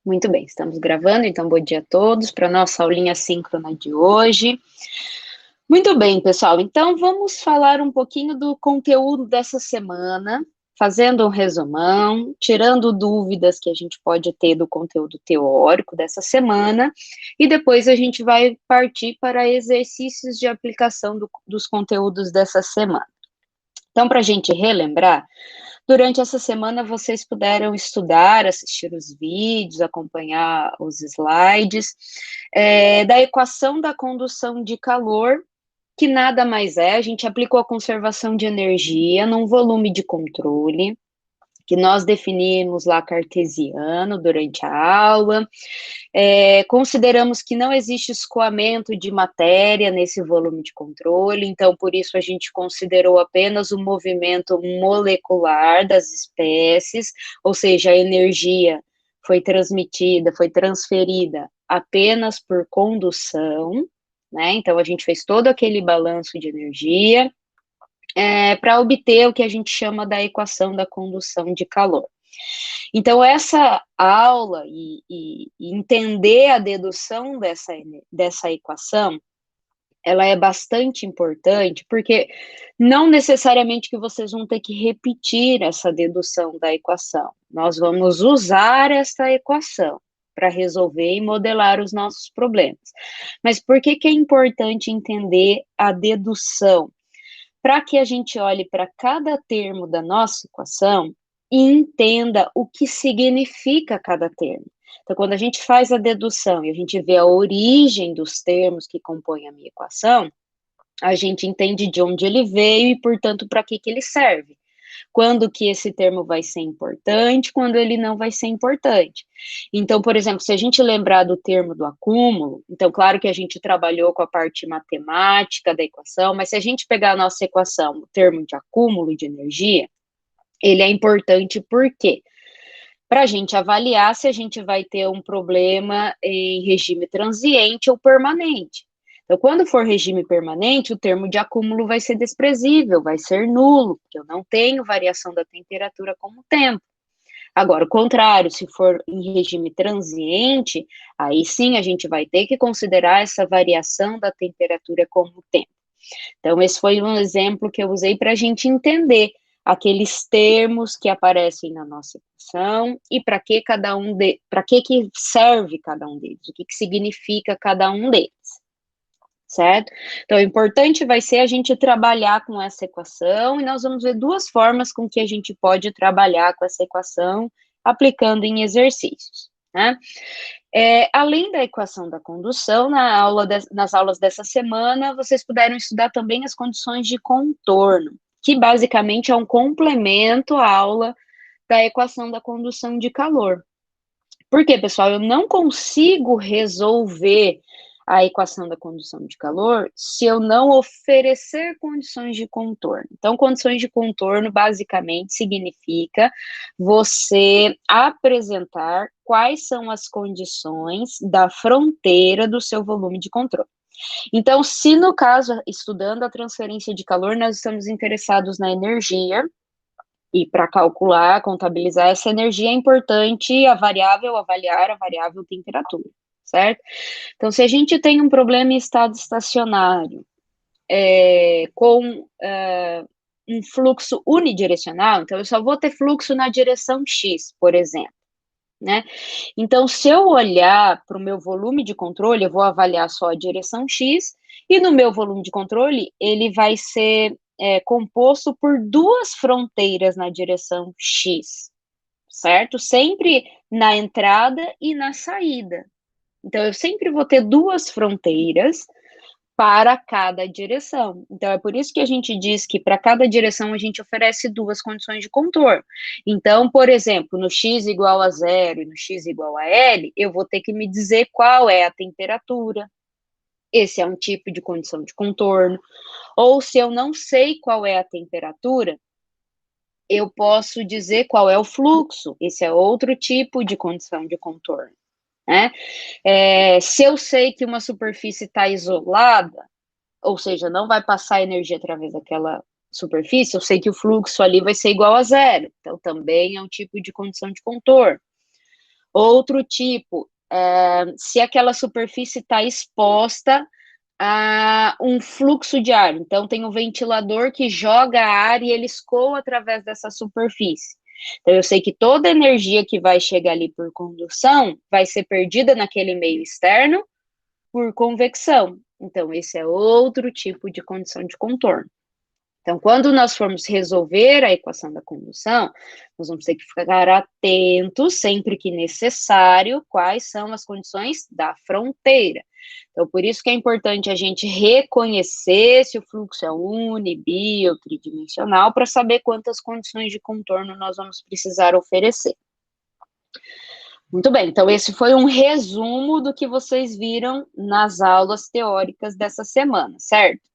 Muito bem, estamos gravando, então bom dia a todos para a nossa aulinha síncrona de hoje. Muito bem, pessoal, então vamos falar um pouquinho do conteúdo dessa semana, fazendo um resumão, tirando dúvidas que a gente pode ter do conteúdo teórico dessa semana, e depois a gente vai partir para exercícios de aplicação dos conteúdos dessa semana. Então, para a gente relembrar, durante essa semana vocês puderam estudar, assistir os vídeos, acompanhar os slides, da equação da condução de calor, que nada mais é, a gente aplicou a conservação de energia num volume de controle, que nós definimos lá cartesiano durante a aula, consideramos que não existe escoamento de matéria nesse volume de controle, então por isso a gente considerou apenas o movimento molecular das espécies, ou seja, a energia foi transmitida, foi transferida apenas por condução, né? Então a gente fez todo aquele balanço de energia, para obter o que a gente chama da equação da condução de calor. Então, essa aula e entender a dedução dessa equação, ela é bastante importante, porque não necessariamente que vocês vão ter que repetir essa dedução da equação. Nós vamos usar essa equação para resolver e modelar os nossos problemas. Mas por que é importante entender a dedução? Para que a gente olhe para cada termo da nossa equação e entenda o que significa cada termo. Então, quando a gente faz a dedução e a gente vê a origem dos termos que compõem a minha equação, a gente entende de onde ele veio e, portanto, para que ele serve. Quando que esse termo vai ser importante, quando ele não vai ser importante. Então, por exemplo, se a gente lembrar do termo do acúmulo, então, claro que a gente trabalhou com a parte matemática da equação, mas se a gente pegar a nossa equação, o termo de acúmulo de energia, ele é importante por quê? Para a gente avaliar se a gente vai ter um problema em regime transiente ou permanente. Então, quando for regime permanente, o termo de acúmulo vai ser desprezível, vai ser nulo, porque eu não tenho variação da temperatura como tempo. Agora, o contrário, se for em regime transiente, aí sim a gente vai ter que considerar essa variação da temperatura como tempo. Então, esse foi um exemplo que eu usei para a gente entender aqueles termos que aparecem na nossa equação e para que serve cada um deles, o que significa cada um deles, certo? Então, o importante vai ser a gente trabalhar com essa equação, e nós vamos ver duas formas com que a gente pode trabalhar com essa equação, aplicando em exercícios, né? Além da equação da condução, nas aulas dessa semana, vocês puderam estudar também as condições de contorno, que basicamente é um complemento à aula da equação da condução de calor. Por quê, pessoal? Eu não consigo resolver a equação da condução de calor se eu não oferecer condições de contorno. Então, condições de contorno basicamente significa você apresentar quais são as condições da fronteira do seu volume de controle. Então, se no caso, estudando a transferência de calor, nós estamos interessados na energia, e para calcular, contabilizar essa energia é importante avaliar a variável temperatura, certo? Então, se a gente tem um problema em estado estacionário, com um fluxo unidirecional, então eu só vou ter fluxo na direção X, por exemplo, né? Então, se eu olhar para o meu volume de controle, eu vou avaliar só a direção X, e no meu volume de controle, ele vai ser composto por duas fronteiras na direção X, certo? Sempre na entrada e na saída. Então, eu sempre vou ter duas fronteiras para cada direção. Então, é por isso que a gente diz que para cada direção a gente oferece duas condições de contorno. Então, por exemplo, no x igual a 0 e no x igual a L, eu vou ter que me dizer qual é a temperatura. Esse é um tipo de condição de contorno. Ou se eu não sei qual é a temperatura, eu posso dizer qual é o fluxo. Esse é outro tipo de condição de contorno, né? Se eu sei que uma superfície está isolada, ou seja, não vai passar energia através daquela superfície, eu sei que o fluxo ali vai ser igual a 0. Então, também é um tipo de condição de contorno. Outro tipo, se aquela superfície está exposta a um fluxo de ar. Então, tem um ventilador que joga ar e ele escoa através dessa superfície. Então, eu sei que toda a energia que vai chegar ali por condução vai ser perdida naquele meio externo por convecção. Então, esse é outro tipo de condição de contorno. Então, quando nós formos resolver a equação da condução, nós vamos ter que ficar atentos, sempre que necessário, quais são as condições da fronteira. Então, por isso que é importante a gente reconhecer se o fluxo é uni, bi ou tridimensional, para saber quantas condições de contorno nós vamos precisar oferecer. Muito bem, então esse foi um resumo do que vocês viram nas aulas teóricas dessa semana, certo?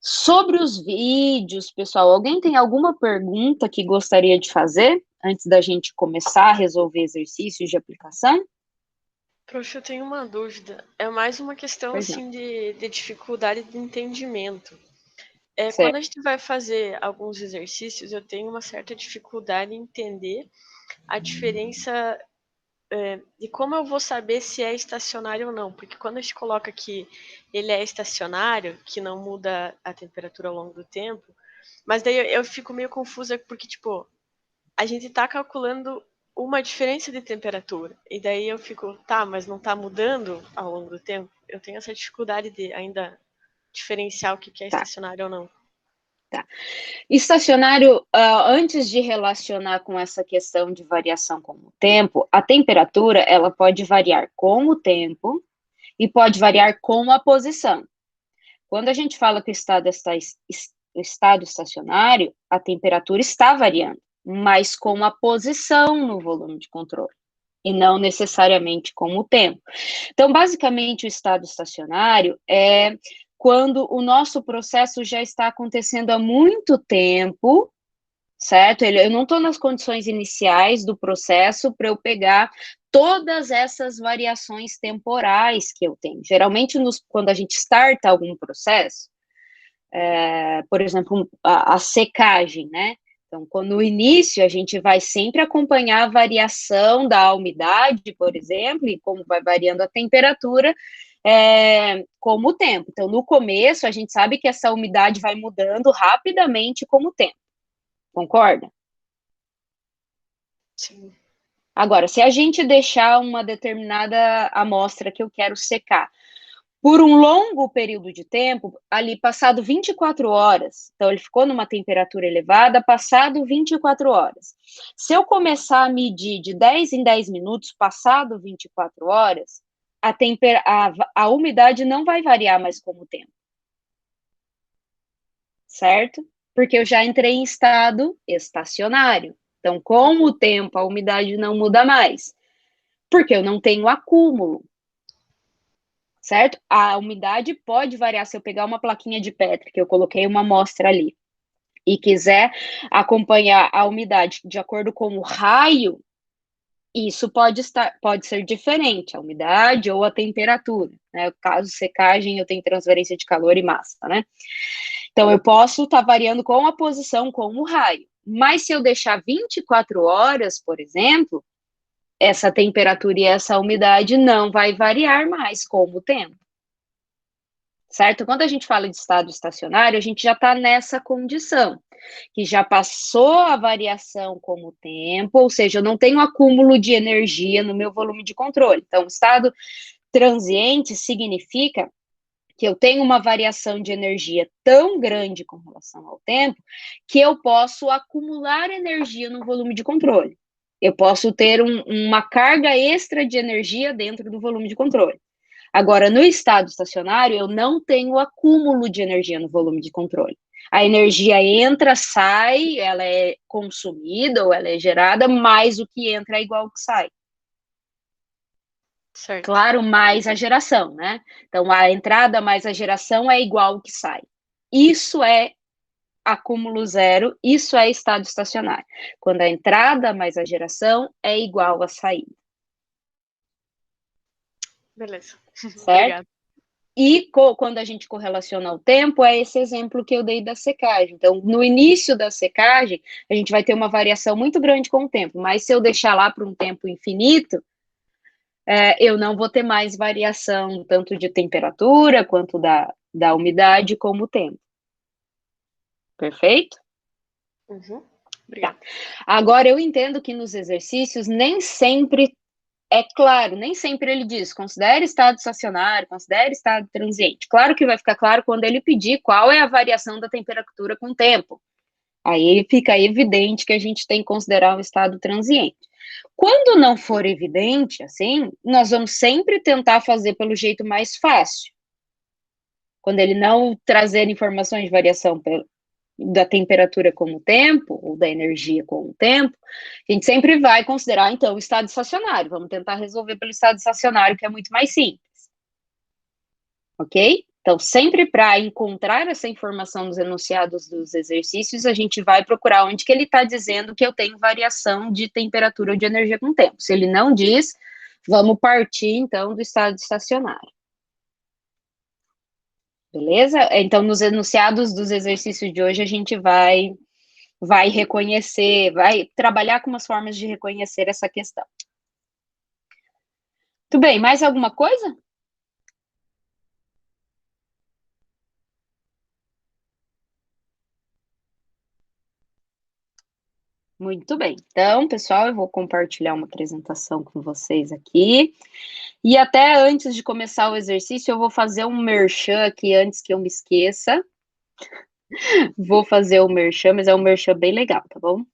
Sobre os vídeos, pessoal, alguém tem alguma pergunta que gostaria de fazer antes da gente começar a resolver exercícios de aplicação? Prof, eu tenho uma dúvida. É mais uma questão assim de dificuldade de entendimento. Quando a gente vai fazer alguns exercícios, eu tenho uma certa dificuldade em entender a diferença de como eu vou saber se é estacionário ou não. Porque quando a gente coloca que ele é estacionário, que não muda a temperatura ao longo do tempo, mas daí eu fico meio confusa porque, tipo, a gente está calculando uma diferença de temperatura. E daí eu fico, tá, mas não está mudando ao longo do tempo? Eu tenho essa dificuldade de ainda diferenciar o que é estacionário ou não. Tá. Estacionário, antes de relacionar com essa questão de variação com o tempo, a temperatura, ela pode variar com o tempo e pode variar com a posição. Quando a gente fala que o estado estacionário, a temperatura está variando, mas com a posição no volume de controle, e não necessariamente com o tempo. Então, basicamente, o estado estacionário é quando o nosso processo já está acontecendo há muito tempo, certo? Eu não estou nas condições iniciais do processo para eu pegar todas essas variações temporais que eu tenho. Geralmente, quando a gente starta algum processo, por exemplo, a secagem, né? Então, no início, a gente vai sempre acompanhar a variação da umidade, por exemplo, e como vai variando a temperatura, como o tempo. Então, no começo, a gente sabe que essa umidade vai mudando rapidamente com o tempo. Concorda? Sim. Agora, se a gente deixar uma determinada amostra que eu quero secar por um longo período de tempo, ali passado 24 horas, então ele ficou numa temperatura elevada, passado 24 horas. Se eu começar a medir de 10 em 10 minutos, passado 24 horas, a umidade não vai variar mais com o tempo. Certo? Porque eu já entrei em estado estacionário. Então, com o tempo, a umidade não muda mais. Porque eu não tenho acúmulo. Certo? A umidade pode variar. Se eu pegar uma plaquinha de Petri, que eu coloquei uma amostra ali, e quiser acompanhar a umidade de acordo com o raio, isso pode ser diferente, a umidade ou a temperatura. Né? Caso secagem, eu tenho transferência de calor e massa, né? Então, eu posso estar variando com a posição, com o raio. Mas se eu deixar 24 horas, por exemplo, essa temperatura e essa umidade não vai variar mais com o tempo. Certo? Quando a gente fala de estado estacionário, a gente já está nessa condição, que já passou a variação com o tempo, ou seja, eu não tenho acúmulo de energia no meu volume de controle. Então, estado transiente significa que eu tenho uma variação de energia tão grande com relação ao tempo, que eu posso acumular energia no volume de controle. Eu posso ter uma carga extra de energia dentro do volume de controle. Agora, no estado estacionário, eu não tenho acúmulo de energia no volume de controle. A energia entra, sai, ela é consumida ou ela é gerada, mas o que entra é igual ao que sai. Certo. Claro, mais a geração, né? Então, a entrada mais a geração é igual ao que sai. Isso é acúmulo zero, isso é estado estacionário. Quando a entrada mais a geração é igual à saída. Beleza. Certo? E quando a gente correlaciona o tempo, é esse exemplo que eu dei da secagem. Então, no início da secagem, a gente vai ter uma variação muito grande com o tempo, mas se eu deixar lá para um tempo infinito, eu não vou ter mais variação, tanto de temperatura, quanto da umidade, como o tempo. Perfeito? Uhum. Tá. Agora, eu entendo que nos exercícios nem sempre é claro, nem sempre ele diz, considere estado estacionário, considere estado transiente. Claro que vai ficar claro quando ele pedir qual é a variação da temperatura com o tempo. Aí fica evidente que a gente tem que considerar um estado transiente. Quando não for evidente, assim, nós vamos sempre tentar fazer pelo jeito mais fácil. Quando ele não trazer informações de variação da temperatura com o tempo, ou da energia com o tempo, a gente sempre vai considerar, então, o estado estacionário. Vamos tentar resolver pelo estado estacionário, que é muito mais simples. Ok? Então, sempre para encontrar essa informação nos enunciados dos exercícios, a gente vai procurar onde que ele está dizendo que eu tenho variação de temperatura ou de energia com o tempo. Se ele não diz, vamos partir, então, do estado estacionário. Beleza? Então, nos enunciados dos exercícios de hoje, a gente vai reconhecer, vai trabalhar com umas formas de reconhecer essa questão. Tudo bem, mais alguma coisa? Muito bem. Então, pessoal, eu vou compartilhar uma apresentação com vocês aqui. E até antes de começar o exercício, eu vou fazer um merchan aqui antes que eu me esqueça. Vou fazer o merchan, mas é um merchan bem legal, tá bom?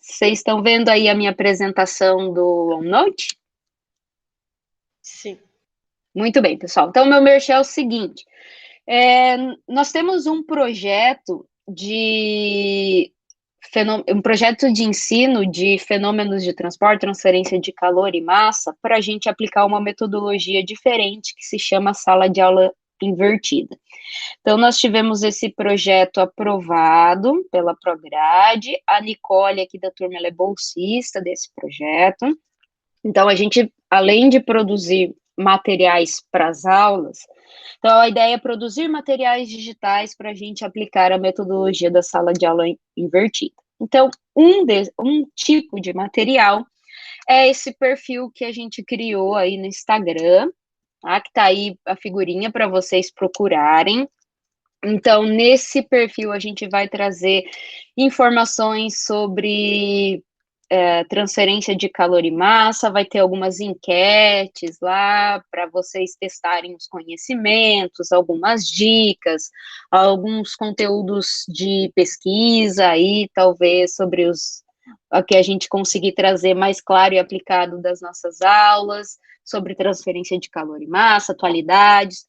Vocês estão vendo aí a minha apresentação do OneNote? Sim. Muito bem, pessoal. Então, meu merchan é o seguinte. Nós temos um projeto um projeto de ensino de fenômenos de transporte, transferência de calor e massa, para a gente aplicar uma metodologia diferente que se chama sala de aula invertida. Então, nós tivemos esse projeto aprovado pela Prograde, a Nicole aqui da turma, ela é bolsista desse projeto. Então, a gente, além de produzir materiais para as aulas, então a ideia é produzir materiais digitais para a gente aplicar a metodologia da sala de aula invertida. Então, um tipo de material é esse perfil que a gente criou aí no Instagram, tá? Que tá aí a figurinha para vocês procurarem. Então, nesse perfil, a gente vai trazer informações sobre transferência de calor e massa, vai ter algumas enquetes lá para vocês testarem os conhecimentos, algumas dicas, alguns conteúdos de pesquisa aí, talvez sobre o que a gente conseguir trazer mais claro e aplicado das nossas aulas, sobre transferência de calor e massa, atualidades.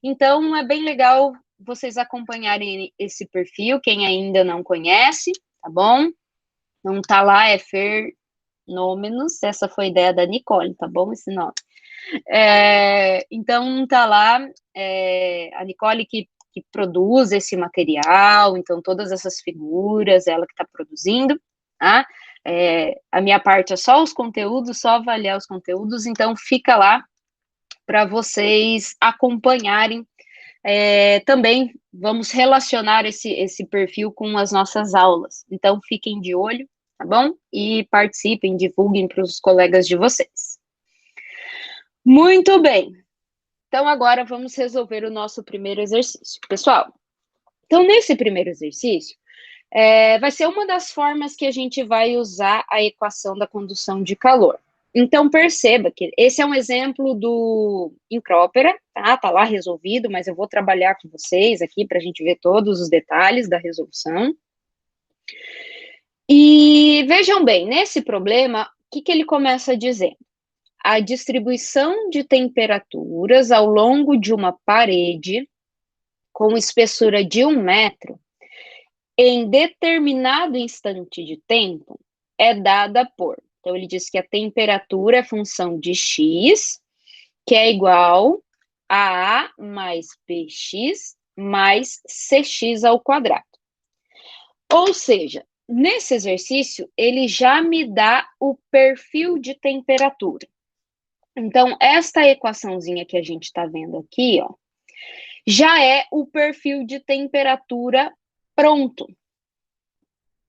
Então, é bem legal vocês acompanharem esse perfil, quem ainda não conhece, tá bom? Não tá lá, é Fenômenos, essa foi a ideia da Nicole, tá bom esse nome? Então, tá lá, a Nicole que produz esse material, então todas essas figuras, ela que está produzindo, tá? A minha parte é só os conteúdos, só avaliar os conteúdos, então fica lá para vocês acompanharem. Também vamos relacionar esse perfil com as nossas aulas, então fiquem de olho, tá bom? E participem, divulguem para os colegas de vocês. Muito bem. Então, agora vamos resolver o nosso primeiro exercício. Pessoal, então, nesse primeiro exercício, vai ser uma das formas que a gente vai usar a equação da condução de calor. Então, perceba que esse é um exemplo do Incrópera, tá? Tá lá resolvido, mas eu vou trabalhar com vocês aqui para a gente ver todos os detalhes da resolução. E vejam bem, nesse problema, o que ele começa dizendo? A distribuição de temperaturas ao longo de uma parede com espessura de 1 metro em determinado instante de tempo é dada por. Então, ele diz que a temperatura é função de x, que é igual a A mais BX mais CX ao quadrado. Ou seja, nesse exercício, ele já me dá o perfil de temperatura. Então, esta equaçãozinha que a gente está vendo aqui, ó, já é o perfil de temperatura pronto.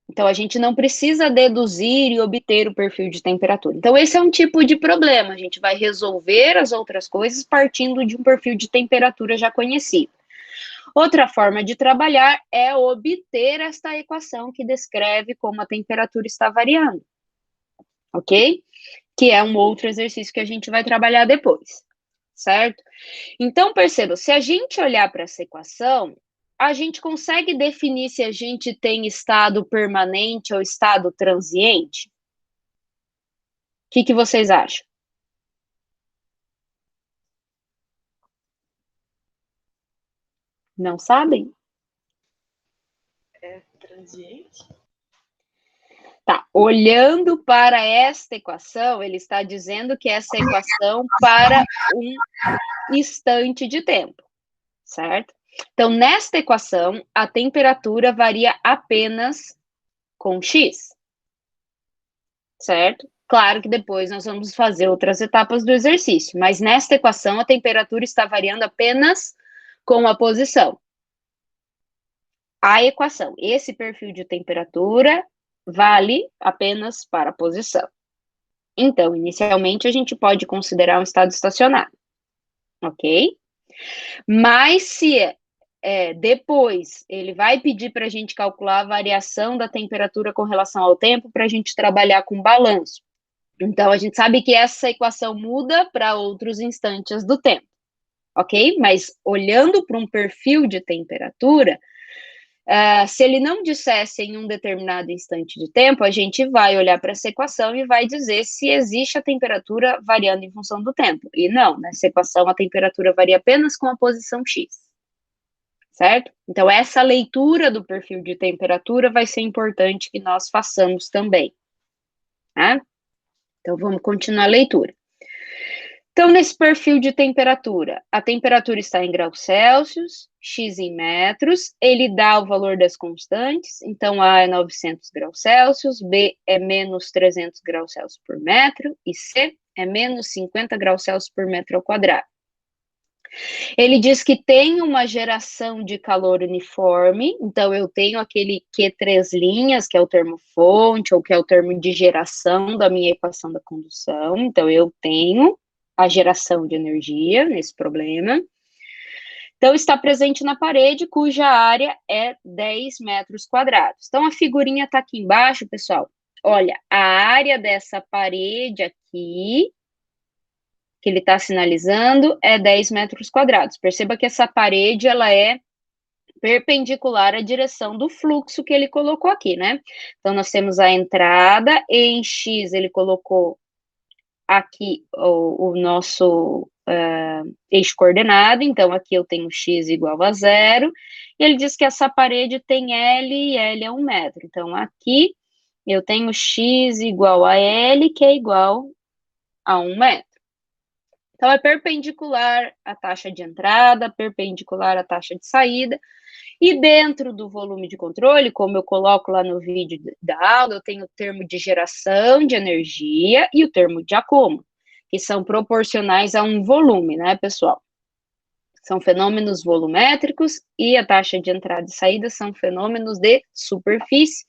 Então, a gente não precisa deduzir e obter o perfil de temperatura. Então, esse é um tipo de problema. A gente vai resolver as outras coisas partindo de um perfil de temperatura já conhecido. Outra forma de trabalhar é obter esta equação que descreve como a temperatura está variando. Ok? Que é um outro exercício que a gente vai trabalhar depois. Certo? Então, perceba, se a gente olhar para essa equação, a gente consegue definir se a gente tem estado permanente ou estado transiente? O que vocês acham? Não sabem? É transiente? Tá, olhando para esta equação, ele está dizendo que essa equação para um instante de tempo, certo? Então, nesta equação, a temperatura varia apenas com x, certo? Claro que depois nós vamos fazer outras etapas do exercício, mas nesta equação a temperatura está variando apenas com a posição. A equação, esse perfil de temperatura vale apenas para a posição. Então, inicialmente, a gente pode considerar um estado estacionário, ok? Mas se depois ele vai pedir para a gente calcular a variação da temperatura com relação ao tempo para a gente trabalhar com balanço. Então, a gente sabe que essa equação muda para outros instantes do tempo, ok? Mas olhando para um perfil de temperatura, se ele não dissesse em um determinado instante de tempo, a gente vai olhar para essa equação e vai dizer se existe a temperatura variando em função do tempo. E não, nessa equação a temperatura varia apenas com a posição x. Certo? Então, essa leitura do perfil de temperatura vai ser importante que nós façamos também. Tá? Então, vamos continuar a leitura. Então, nesse perfil de temperatura, a temperatura está em graus Celsius, x em metros, ele dá o valor das constantes, então A é 900 graus Celsius, B é menos 300 graus Celsius por metro, e C é menos 50 graus Celsius por metro ao quadrado. Ele diz que tem uma geração de calor uniforme, então eu tenho aquele Q3 linhas, que é o termo fonte, ou que é o termo de geração da minha equação da condução, então eu tenho a geração de energia nesse problema. Então, está presente na parede, cuja área é 10 metros quadrados. Então, a figurinha está aqui embaixo, pessoal. Olha, a área dessa parede aqui, que ele está sinalizando, é 10 metros quadrados. Perceba que essa parede, ela é perpendicular à direção do fluxo que ele colocou aqui, né? Então, nós temos a entrada, e em X ele colocou aqui o nosso eixo coordenado, então aqui eu tenho x igual a 0, e ele diz que essa parede tem L, e L é 1 metro. Então, aqui eu tenho x igual a L, que é igual a 1 metro. Então, é perpendicular à taxa de entrada, perpendicular à taxa de saída, e dentro do volume de controle, como eu coloco lá no vídeo da aula, eu tenho o termo de geração de energia e o termo de acúmulo, que são proporcionais a um volume, né, pessoal? São fenômenos volumétricos e a taxa de entrada e saída são fenômenos de superfície,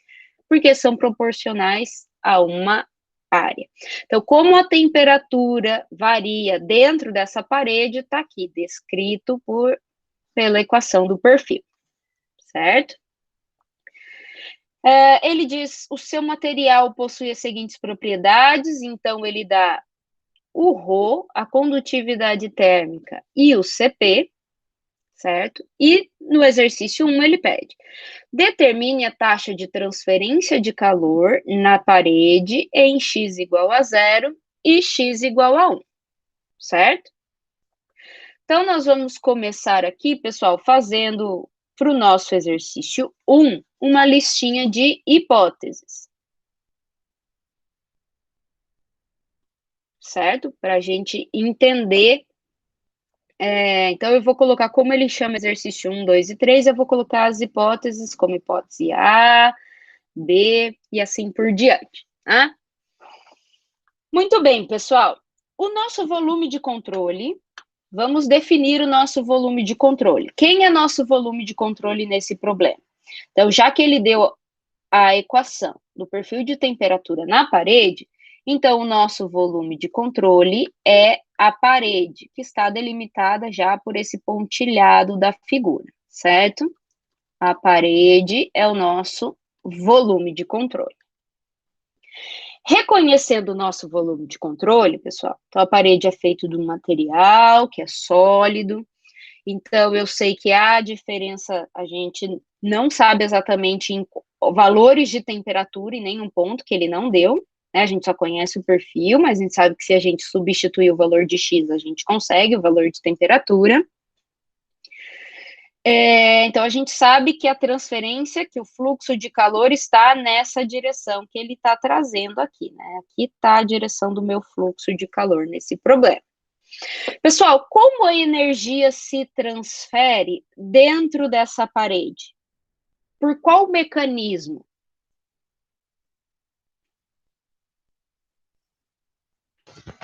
porque são proporcionais a uma área. Então, como a temperatura varia dentro dessa parede, está aqui descrito pela equação do perfil. Certo? Ele diz, o seu material possui as seguintes propriedades, então ele dá o ρ, a condutividade térmica e o Cp, certo? E no exercício 1 ele pede, determine a taxa de transferência de calor na parede em x igual a 0 e x igual a 1, certo? Então, nós vamos começar aqui, pessoal, fazendo para o nosso exercício 1, uma listinha de hipóteses. Certo? Para a gente entender. Então, eu vou colocar como ele chama exercício 1, 2 e 3, eu vou colocar as hipóteses como hipótese A, B e assim por diante. Tá? Muito bem, pessoal. o nosso volume de controle, vamos definir o nosso volume de controle. Quem é nosso volume de controle nesse problema? Então, já que ele deu a equação do perfil de temperatura na parede, então o nosso volume de controle é a parede, que está delimitada já por esse pontilhado da figura, certo? A parede é o nosso volume de controle. Reconhecendo o nosso volume de controle, pessoal, então a parede é feita de um material que é sólido, então eu sei que a diferença, a gente não sabe exatamente em valores de temperatura em nenhum ponto que ele não deu, né? A gente só conhece o perfil, mas a gente sabe que se a gente substituir o valor de X, a gente consegue o valor de temperatura. Então, a gente sabe que a transferência, que o fluxo de calor está nessa direção que ele está trazendo aqui, né? Aqui está a direção do meu fluxo de calor nesse problema. Pessoal, como a energia se transfere dentro dessa parede? Por qual mecanismo?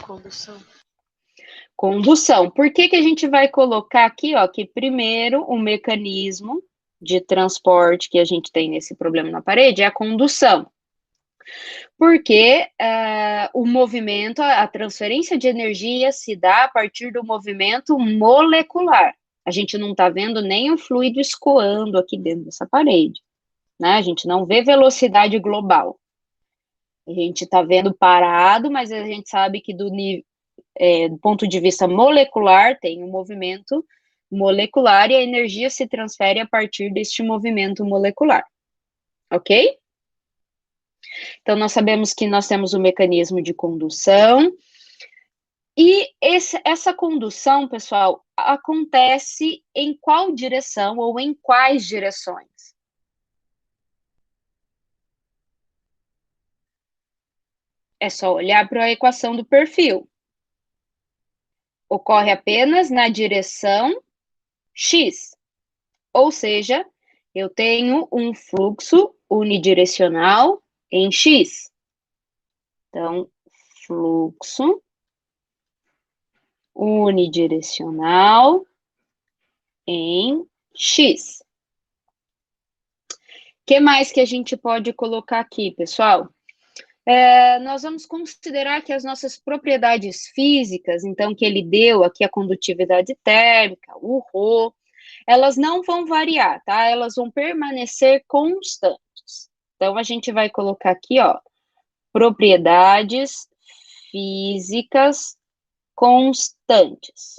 Condução. Condução. Por que que a gente vai colocar aqui, ó, que primeiro o mecanismo de transporte que a gente tem nesse problema na parede é a condução? Porque o movimento, a transferência de energia se dá a partir do movimento molecular. A gente não está vendo nem o fluido escoando aqui dentro dessa parede, né? A gente não vê velocidade global. A gente está vendo parado, mas a gente sabe que do ponto de vista molecular, tem um movimento molecular e a energia se transfere a partir deste movimento molecular. Ok? Então, nós sabemos que nós temos o mecanismo de condução. E essa condução, pessoal, acontece em qual direção ou em quais direções? É só olhar para a equação do perfil. Ocorre apenas na direção X. Ou seja, eu tenho um fluxo unidirecional em X. Então, fluxo unidirecional em X. O que mais que a gente pode colocar aqui, pessoal? Nós vamos considerar que as nossas propriedades físicas, então, que ele deu aqui, a condutividade térmica, o ρ, elas não vão variar, tá? Elas vão permanecer constantes. Então, a gente vai colocar aqui, ó, propriedades físicas constantes.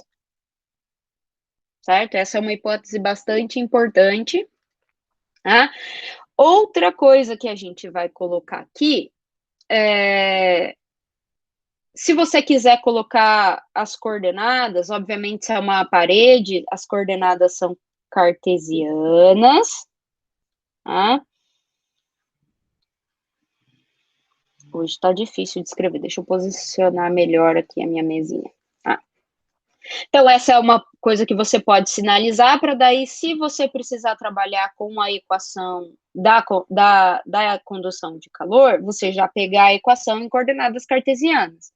Certo? Essa é uma hipótese bastante importante. Tá? Outra coisa que a gente vai colocar aqui se você quiser colocar as coordenadas, obviamente se é uma parede, as coordenadas são cartesianas, tá? Hoje está difícil de escrever, deixa eu posicionar melhor aqui a minha mesinha. Tá? Então, essa é uma coisa que você pode sinalizar para daí, se você precisar trabalhar com a equação da condução de calor, você já pegar a equação em coordenadas cartesianas.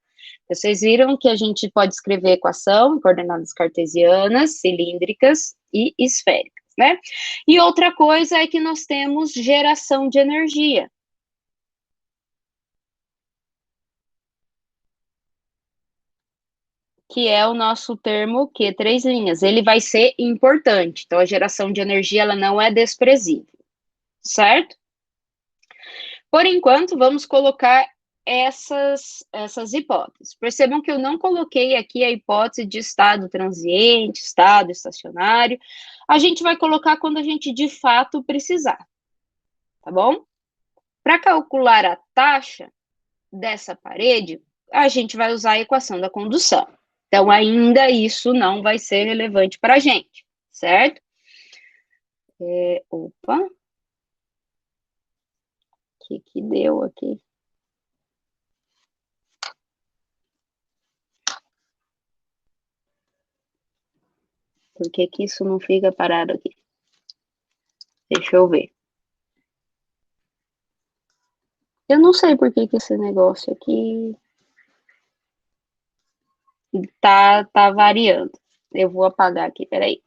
Vocês viram que a gente pode escrever equação em coordenadas cartesianas, cilíndricas e esféricas, né? E outra coisa é que nós temos geração de energia. Que é o nosso termo Q, 3 linhas. Ele vai ser importante. Então, a geração de energia, ela não é desprezível. Certo? Por enquanto, vamos colocar essas hipóteses. Percebam que eu não coloquei aqui a hipótese de estado transiente, estado estacionário. A gente vai colocar quando a gente de fato precisar. Tá bom? Para calcular a taxa dessa parede, a gente vai usar a equação da condução. Então, ainda isso não vai ser relevante para a gente, certo? Opa. O que deu aqui? Por que que isso não fica parado aqui? Deixa eu ver. Eu não sei por que que esse negócio aqui... tá variando. Eu vou apagar aqui, peraí.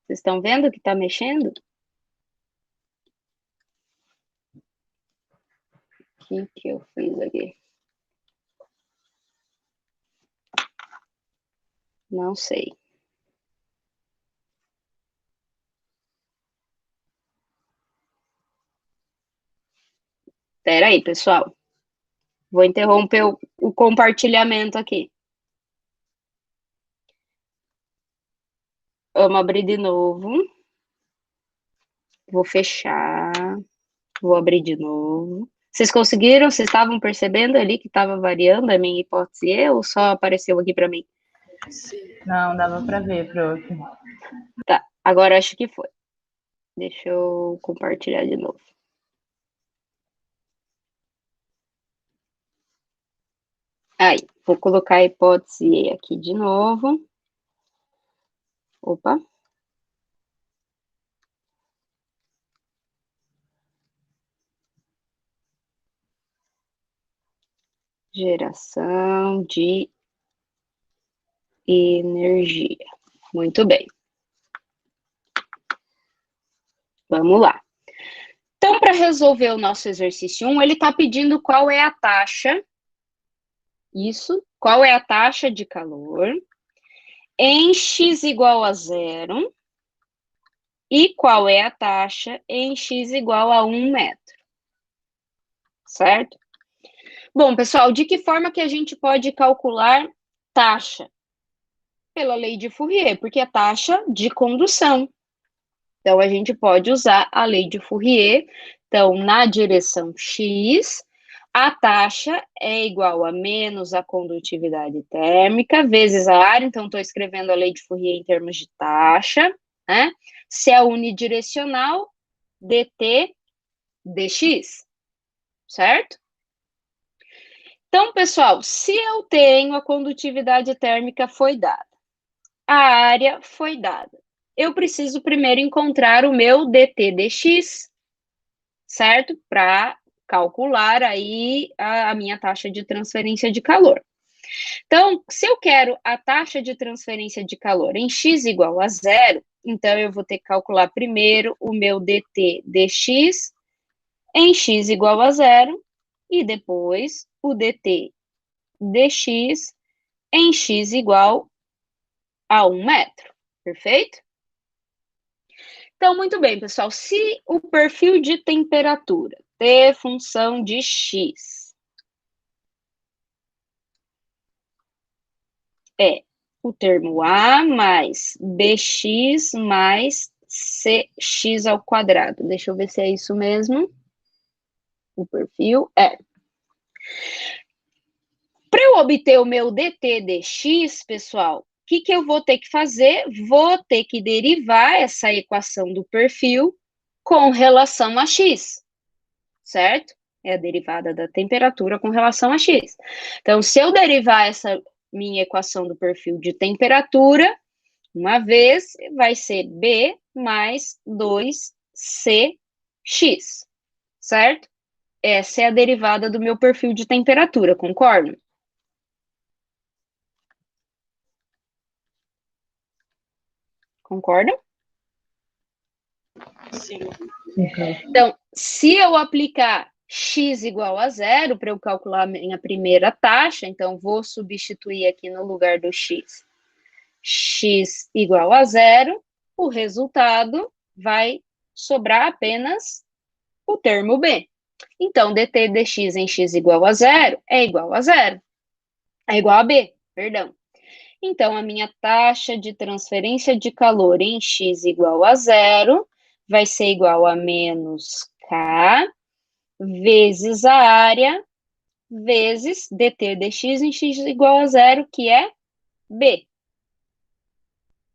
Vocês estão vendo que tá mexendo? O que eu fiz aqui? Não sei. Espera aí, pessoal. Vou interromper o compartilhamento aqui. Vamos abrir de novo. Vou fechar. Vou abrir de novo. Vocês conseguiram? Vocês estavam percebendo ali que estava variando a minha hipótese E ou só apareceu aqui para mim? Sim. Não, dava para ver, prof. Tá, agora acho que foi. Deixa eu compartilhar de novo. Aí, vou colocar a hipótese E aqui de novo. Opa. Geração de energia. Muito bem. Vamos lá. Então, para resolver o nosso exercício 1, ele está pedindo qual é a taxa, qual é a taxa de calor em x igual a 0 e qual é a taxa em x igual a 1 metro. Certo? Bom, pessoal, de que forma que a gente pode calcular taxa? Pela lei de Fourier, porque é taxa de condução. Então, a gente pode usar a lei de Fourier. Então, na direção x, a taxa é igual a menos a condutividade térmica vezes a área. Então, estou escrevendo a lei de Fourier em termos de taxa, né? Se é unidirecional, dt dx, certo? Então, pessoal, se eu tenho a condutividade térmica foi dada, a área foi dada, eu preciso primeiro encontrar o meu dt dx, certo? Para calcular aí a minha taxa de transferência de calor. Então, se eu quero a taxa de transferência de calor em x igual a 0, então eu vou ter que calcular primeiro o meu dt dx em x igual a 0 e depois o dt dx em x igual a 1 metro. Perfeito? Então, muito bem, pessoal. Se o perfil de temperatura T função de x é o termo A mais BX mais CX ao quadrado. Deixa eu ver se é isso mesmo. O perfil é. Para eu obter o meu dt dx, pessoal, o que eu vou ter que fazer? Vou ter que derivar essa equação do perfil com relação a x, certo? É a derivada da temperatura com relação a x. Então, se eu derivar essa minha equação do perfil de temperatura, uma vez, vai ser B mais 2CX, certo? Essa é a derivada do meu perfil de temperatura, concordam? Concordam? Sim. Então, se eu aplicar x igual a 0 para eu calcular a minha primeira taxa, então vou substituir aqui no lugar do x igual a 0, o resultado vai sobrar apenas o termo b. Então, dt dx em x igual a 0 é igual a 0. É igual a b, perdão. Então, a minha taxa de transferência de calor em x igual a 0 vai ser igual a menos K vezes a área vezes dt dx em x igual a 0, que é b.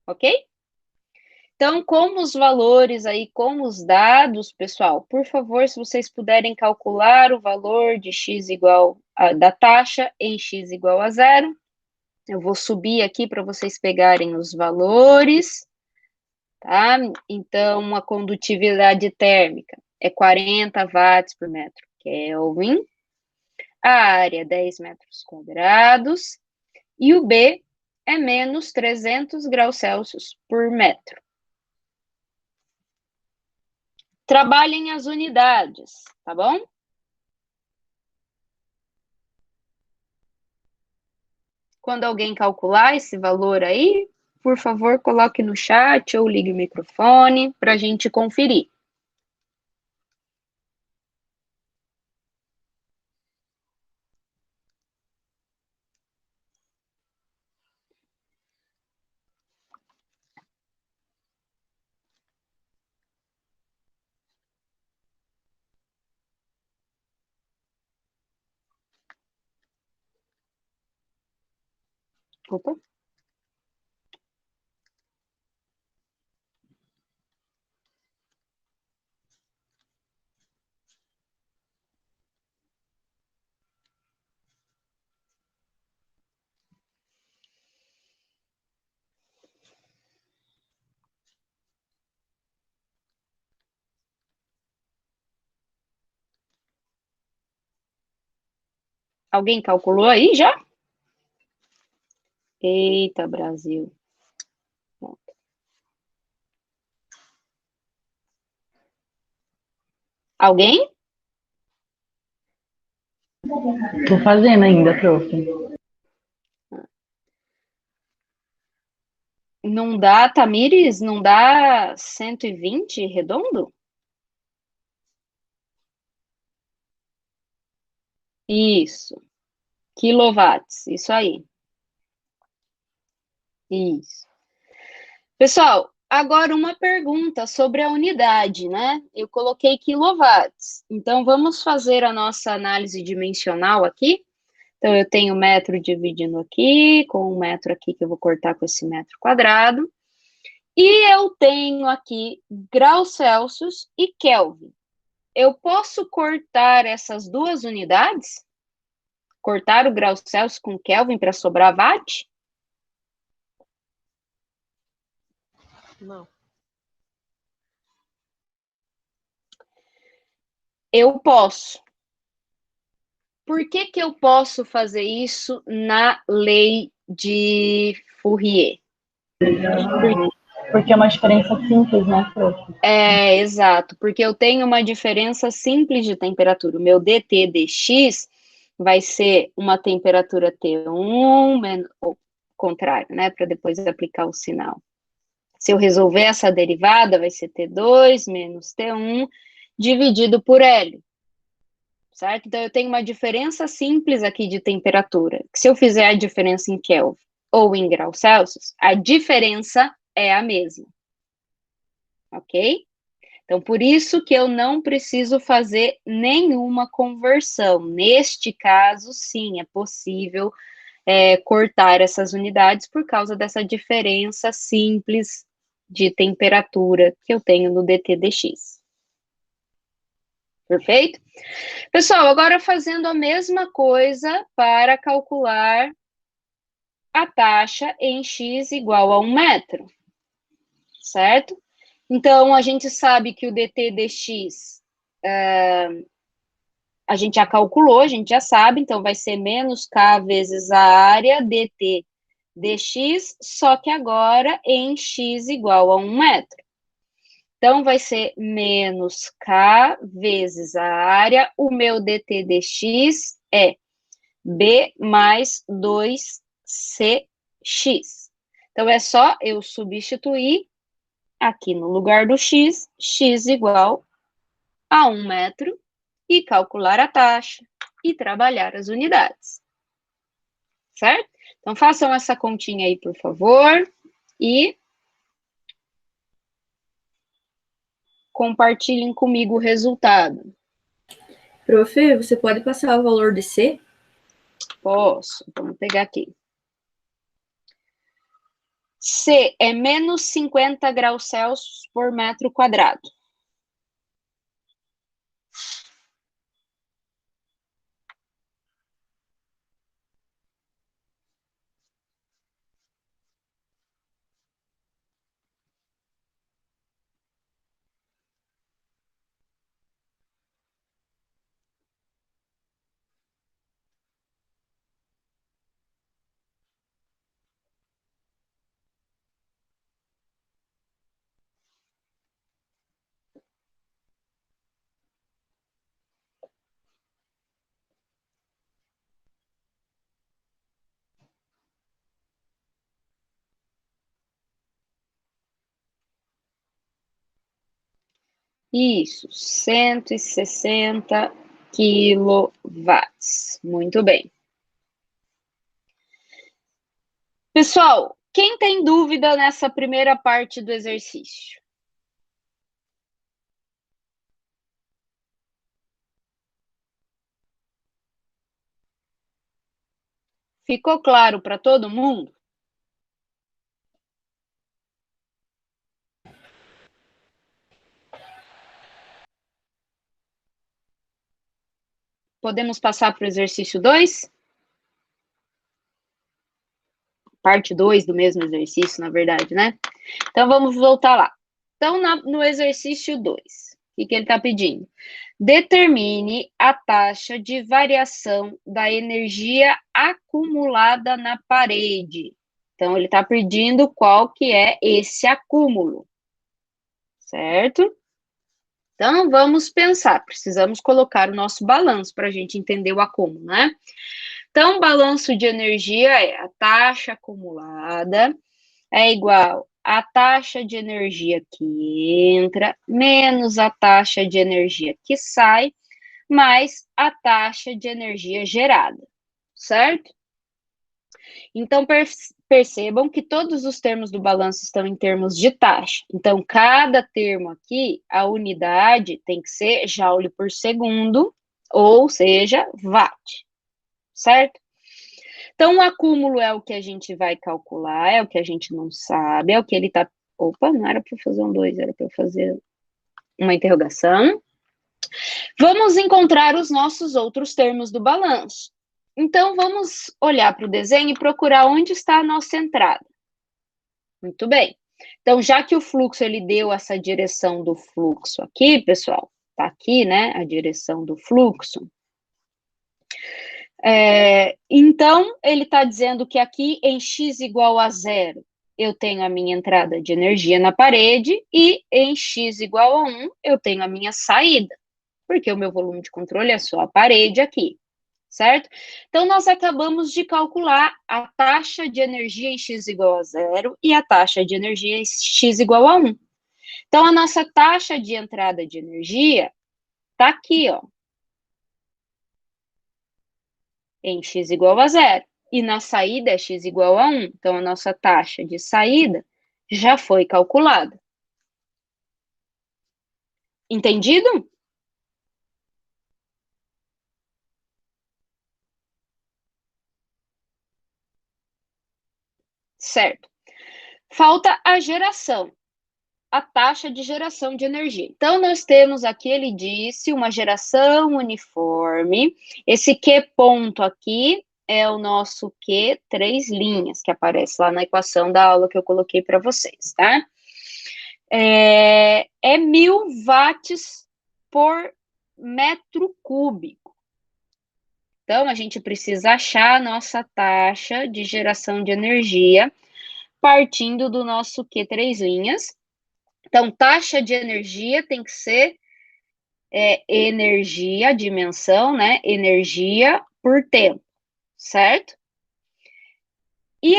Ok? Então, como os valores aí, como os dados, pessoal, por favor, se vocês puderem calcular o valor de x igual da taxa em x igual a 0, eu vou subir aqui para vocês pegarem os valores, tá? Então, a condutividade térmica é 40 watts por metro Kelvin, a área 10 metros quadrados, e o B é menos 300 graus Celsius por metro. Trabalhem as unidades, tá bom? Quando alguém calcular esse valor aí, por favor, coloque no chat ou ligue o microfone para a gente conferir. Opa. Alguém calculou aí já? Eita, Brasil. Alguém? Tô fazendo ainda, prof. Não dá, Tamires? Não dá 120 redondo? Isso. Quilowatts, isso aí. Isso. Pessoal, agora uma pergunta sobre a unidade, né? Eu coloquei quilowatts. Então, vamos fazer a nossa análise dimensional aqui. Então, eu tenho metro dividindo aqui, com um metro aqui que eu vou cortar com esse metro quadrado. E eu tenho aqui graus Celsius e Kelvin. Eu posso cortar essas duas unidades? Cortar o grau Celsius com Kelvin para sobrar watt? Não. Eu posso. Por que que eu posso fazer isso na lei de Fourier? Porque é uma diferença simples, né, prof? É, exato, porque eu tenho uma diferença simples de temperatura. O meu dT dx vai ser uma temperatura T1, ou contrário, né, para depois aplicar o sinal. Se eu resolver essa derivada, vai ser T2 menos T1 dividido por L, certo? Então, eu tenho uma diferença simples aqui de temperatura. Se eu fizer a diferença em Kelvin ou em graus Celsius, a diferença é a mesma, ok? Então, por isso que eu não preciso fazer nenhuma conversão. Neste caso, sim, é possível cortar essas unidades por causa dessa diferença simples de temperatura que eu tenho no dT dx. Perfeito? Pessoal, agora fazendo a mesma coisa para calcular a taxa em x igual a 1 metro, certo? Então, a gente sabe que o dT dx a gente já calculou, a gente já sabe, então vai ser menos k vezes a área dt dx, só que agora em x igual a 1 metro. Então, vai ser menos k vezes a área, o meu dt dx é b mais 2cx. Então, é só eu substituir aqui no lugar do x, x igual a 1 metro, e calcular a taxa e trabalhar as unidades. Certo? Então, façam essa continha aí, por favor, e compartilhem comigo o resultado. Prof, você pode passar o valor de C? Posso. Vamos pegar aqui. C é menos 50 graus Celsius por metro quadrado. Isso, 160 quilowatts. Muito bem. Pessoal, quem tem dúvida nessa primeira parte do exercício? Ficou claro para todo mundo? Podemos passar para o exercício 2? Parte 2 do mesmo exercício, na verdade, né? Então, vamos voltar lá. Então, no exercício 2, o que ele está pedindo? Determine a taxa de variação da energia acumulada na parede. Então, ele está pedindo qual que é esse acúmulo, certo? Então, vamos pensar, precisamos colocar o nosso balanço para a gente entender o acúmulo, né? Então, o balanço de energia é a taxa acumulada é igual a taxa de energia que entra menos a taxa de energia que sai, mais a taxa de energia gerada, certo? Então, percebam que todos os termos do balanço estão em termos de taxa. Então, cada termo aqui, a unidade tem que ser joule por segundo, ou seja, watt, certo? Então, o acúmulo é o que a gente vai calcular, é o que a gente não sabe, é o que ele está... Opa, não era para fazer um 2, era para fazer uma interrogação. Vamos encontrar os nossos outros termos do balanço. Então, vamos olhar para o desenho e procurar onde está a nossa entrada. Muito bem. Então, já que o fluxo, ele deu essa direção do fluxo aqui, pessoal, tá aqui, né, a direção do fluxo. Então, ele está dizendo que aqui em x igual a 0, eu tenho a minha entrada de energia na parede, e em x igual a 1, eu tenho a minha saída, porque o meu volume de controle é só a parede aqui, certo? Então, nós acabamos de calcular a taxa de energia em x igual a 0 e a taxa de energia em x igual a 1. Então, a nossa taxa de entrada de energia está aqui, ó, em x igual a 0. E na saída é x igual a 1. Então, a nossa taxa de saída já foi calculada. Entendido? Certo. Falta a geração, a taxa de geração de energia. Então, nós temos aqui, ele disse, uma geração uniforme. Esse Q ponto aqui é o nosso Q 3 linhas, que aparece lá na equação da aula que eu coloquei para vocês, tá? É 1.000 watts por metro cúbico. Então, a gente precisa achar a nossa taxa de geração de energia partindo do nosso Q 3 linhas. Então, taxa de energia tem que ser energia, dimensão, né? Energia por tempo, certo? E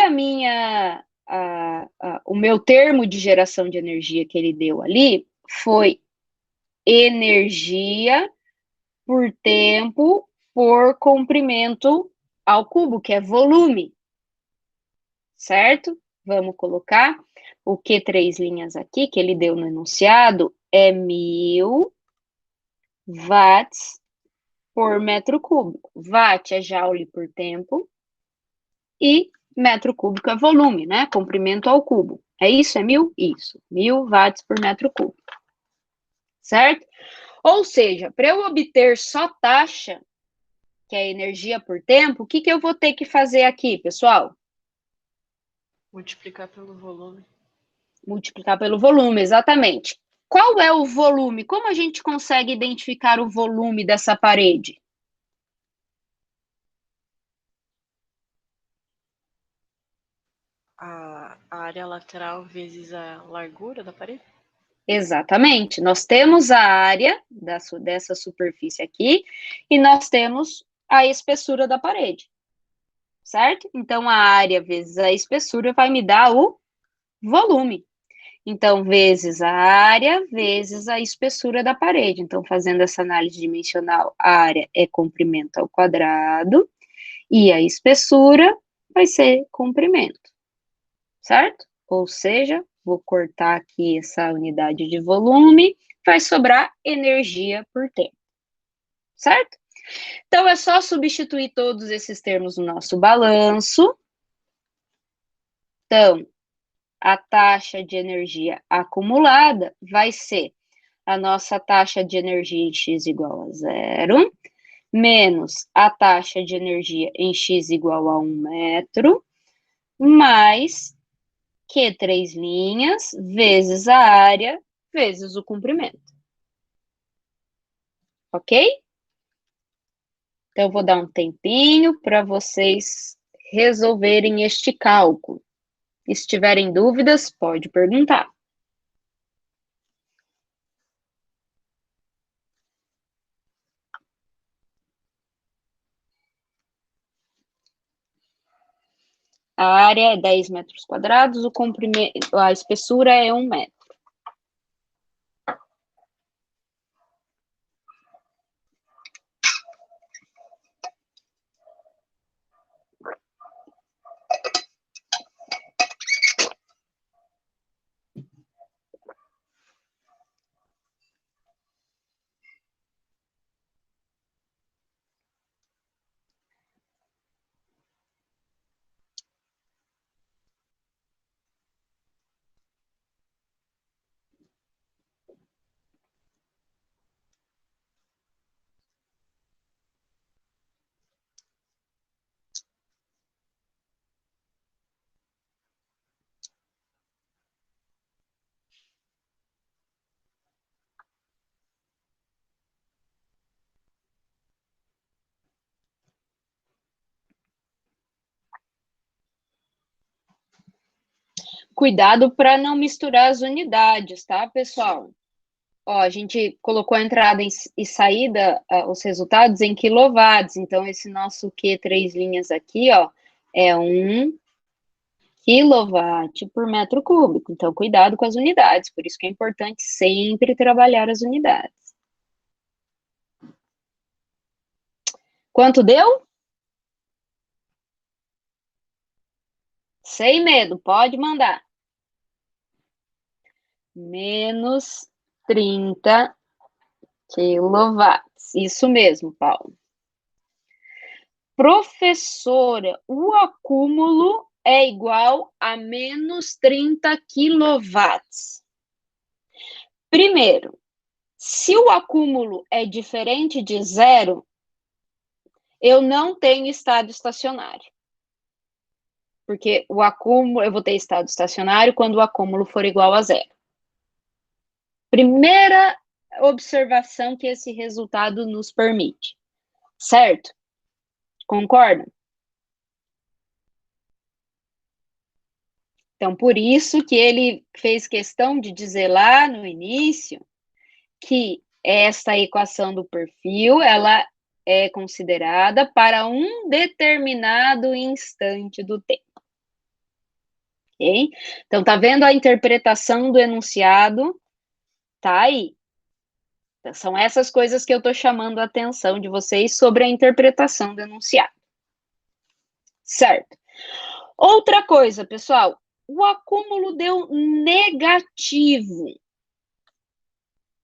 o meu termo de geração de energia que ele deu ali foi energia por tempo por comprimento ao cubo, que é volume, certo? Vamos colocar o Q3 linhas aqui, que ele deu no enunciado, é 1.000 watts por metro cúbico. Watt é joule por tempo e metro cúbico é volume, né? Comprimento ao cubo. É isso? É 1.000? Isso. 1.000 watts por metro cúbico. Certo? Ou seja, para eu obter só taxa, que é energia por tempo, o que eu vou ter que fazer aqui, pessoal? Multiplicar pelo volume. Multiplicar pelo volume, exatamente. Qual é o volume? Como a gente consegue identificar o volume dessa parede? A área lateral vezes a largura da parede? Exatamente. Nós temos a área dessa superfície aqui e nós temos a espessura da parede, certo? Então, a área vezes a espessura vai me dar o volume. Então, vezes a área, vezes a espessura da parede. Então, fazendo essa análise dimensional, a área é comprimento ao quadrado e a espessura vai ser comprimento, certo? Ou seja, vou cortar aqui essa unidade de volume, vai sobrar energia por tempo, certo? Então, é só substituir todos esses termos no nosso balanço. Então, a taxa de energia acumulada vai ser a nossa taxa de energia em x igual a 0, menos a taxa de energia em x igual a 1 metro, mais Q 3 linhas, vezes a área, vezes o comprimento. Ok? Então, eu vou dar um tempinho para vocês resolverem este cálculo. E se tiverem dúvidas, pode perguntar. A área é 10 metros quadrados, o comprimento, a espessura é 1 metro. Cuidado para não misturar as unidades, tá, pessoal? Ó, a gente colocou a entrada e saída, os resultados em quilowatts. Então, esse nosso Q 3 linhas aqui, ó, é 1 quilowatt por metro cúbico. Então, cuidado com as unidades. Por isso que é importante sempre trabalhar as unidades. Quanto deu? Sem medo, pode mandar. Menos 30 quilowatts. Isso mesmo, Paulo. Professora, o acúmulo é igual a menos 30 quilowatts. Primeiro, se o acúmulo é diferente de zero, eu não tenho estado estacionário. Porque o acúmulo, eu vou ter estado estacionário quando o acúmulo for igual a zero. Primeira observação que esse resultado nos permite. Certo? Concordam? Então, por isso que ele fez questão de dizer lá no início que esta equação do perfil, ela é considerada para um determinado instante do tempo. Ok? Então, tá vendo a interpretação do enunciado? Tá aí. Então, são essas coisas que eu estou chamando a atenção de vocês sobre a interpretação do enunciado. Certo? Outra coisa, pessoal, o acúmulo deu negativo.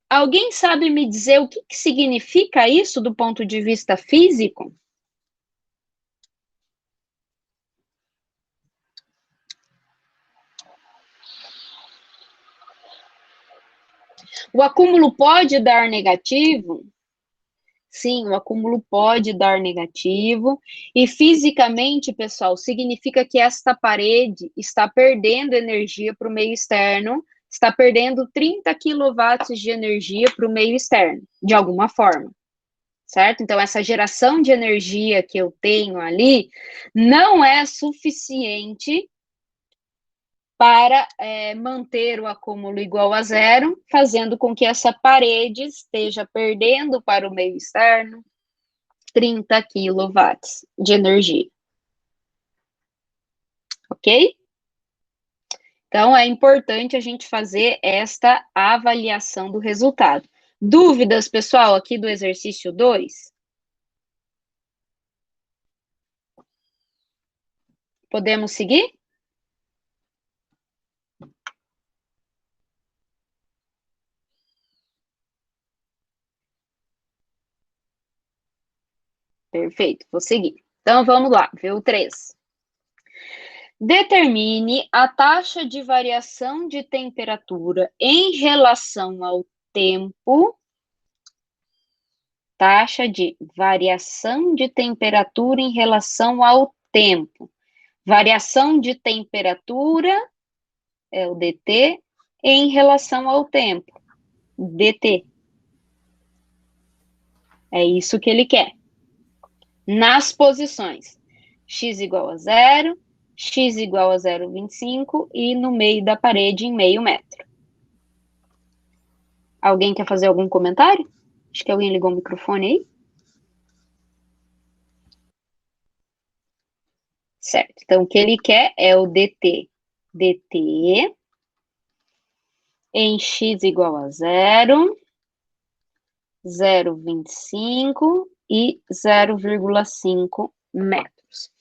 Alguém sabe me dizer o que significa isso do ponto de vista físico? O acúmulo pode dar negativo? Sim, o acúmulo pode dar negativo. E fisicamente, pessoal, significa que esta parede está perdendo energia para o meio externo, está perdendo 30 quilowatts de energia para o meio externo, de alguma forma. Certo? Então, essa geração de energia que eu tenho ali não é suficiente para manter o acúmulo igual a zero, fazendo com que essa parede esteja perdendo para o meio externo 30 quilowatts de energia. Ok? Então, é importante a gente fazer esta avaliação do resultado. Dúvidas, pessoal, aqui do exercício 2? Podemos seguir? Perfeito, vou seguir. Então, vamos lá, ver o 3. Determine a taxa de variação de temperatura em relação ao tempo. Taxa de variação de temperatura em relação ao tempo. Variação de temperatura é o dt em relação ao tempo. dt. É isso que ele quer. Nas posições x igual a 0, x igual a 0,25 e no meio da parede em meio metro. Alguém quer fazer algum comentário? Acho que alguém ligou o microfone aí. Certo. Então, o que ele quer é o dt em x igual a 0, 0,25 e 0,5 metros.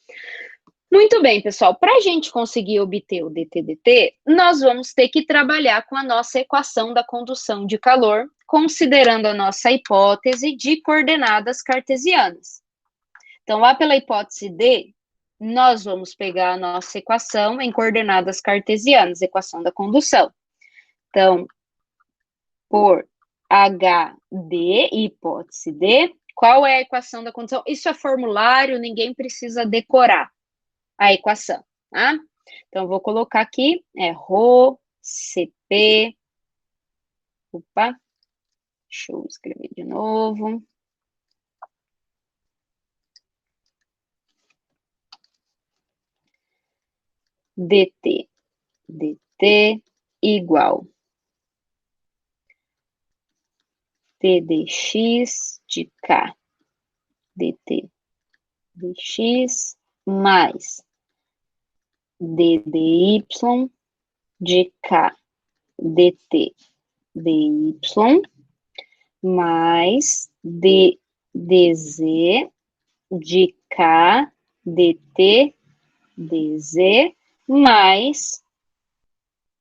Muito bem, pessoal. Para a gente conseguir obter o dt, nós vamos ter que trabalhar com a nossa equação da condução de calor, considerando a nossa hipótese de coordenadas cartesianas. Então, lá pela hipótese D, nós vamos pegar a nossa equação em coordenadas cartesianas, equação da condução. Então, por HD, hipótese D, qual é a equação da condução? Isso é formulário, ninguém precisa decorar a equação, tá? Então, vou colocar aqui, ρ, Cp, opa, deixa eu escrever de novo. dt igual dx de k, dt dx mais ddy de k, dt dy mais dz de k, dt dz mais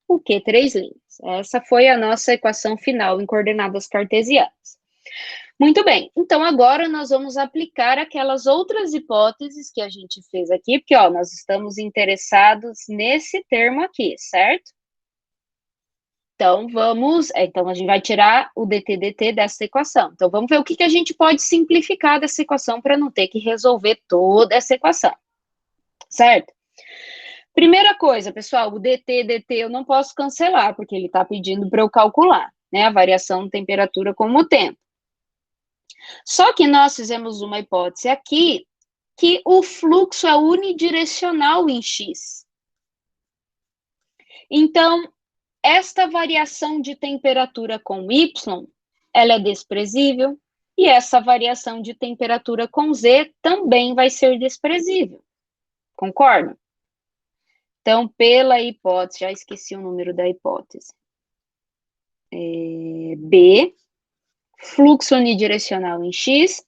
o que? 3 linhas. Essa foi a nossa equação final em coordenadas cartesianas. Muito bem, então agora nós vamos aplicar aquelas outras hipóteses que a gente fez aqui, porque ó, nós estamos interessados nesse termo aqui, certo? Então então a gente vai tirar o dt dessa equação. Então vamos ver o que a gente pode simplificar dessa equação para não ter que resolver toda essa equação, certo? Primeira coisa, pessoal, o dt eu não posso cancelar, porque ele está pedindo para eu calcular, né, a variação de temperatura com o tempo. Só que nós fizemos uma hipótese aqui, que o fluxo é unidirecional em x. Então, esta variação de temperatura com y, ela é desprezível, e essa variação de temperatura com z também vai ser desprezível. Concordam? Então, pela hipótese, já esqueci o número da hipótese. B, fluxo unidirecional em x,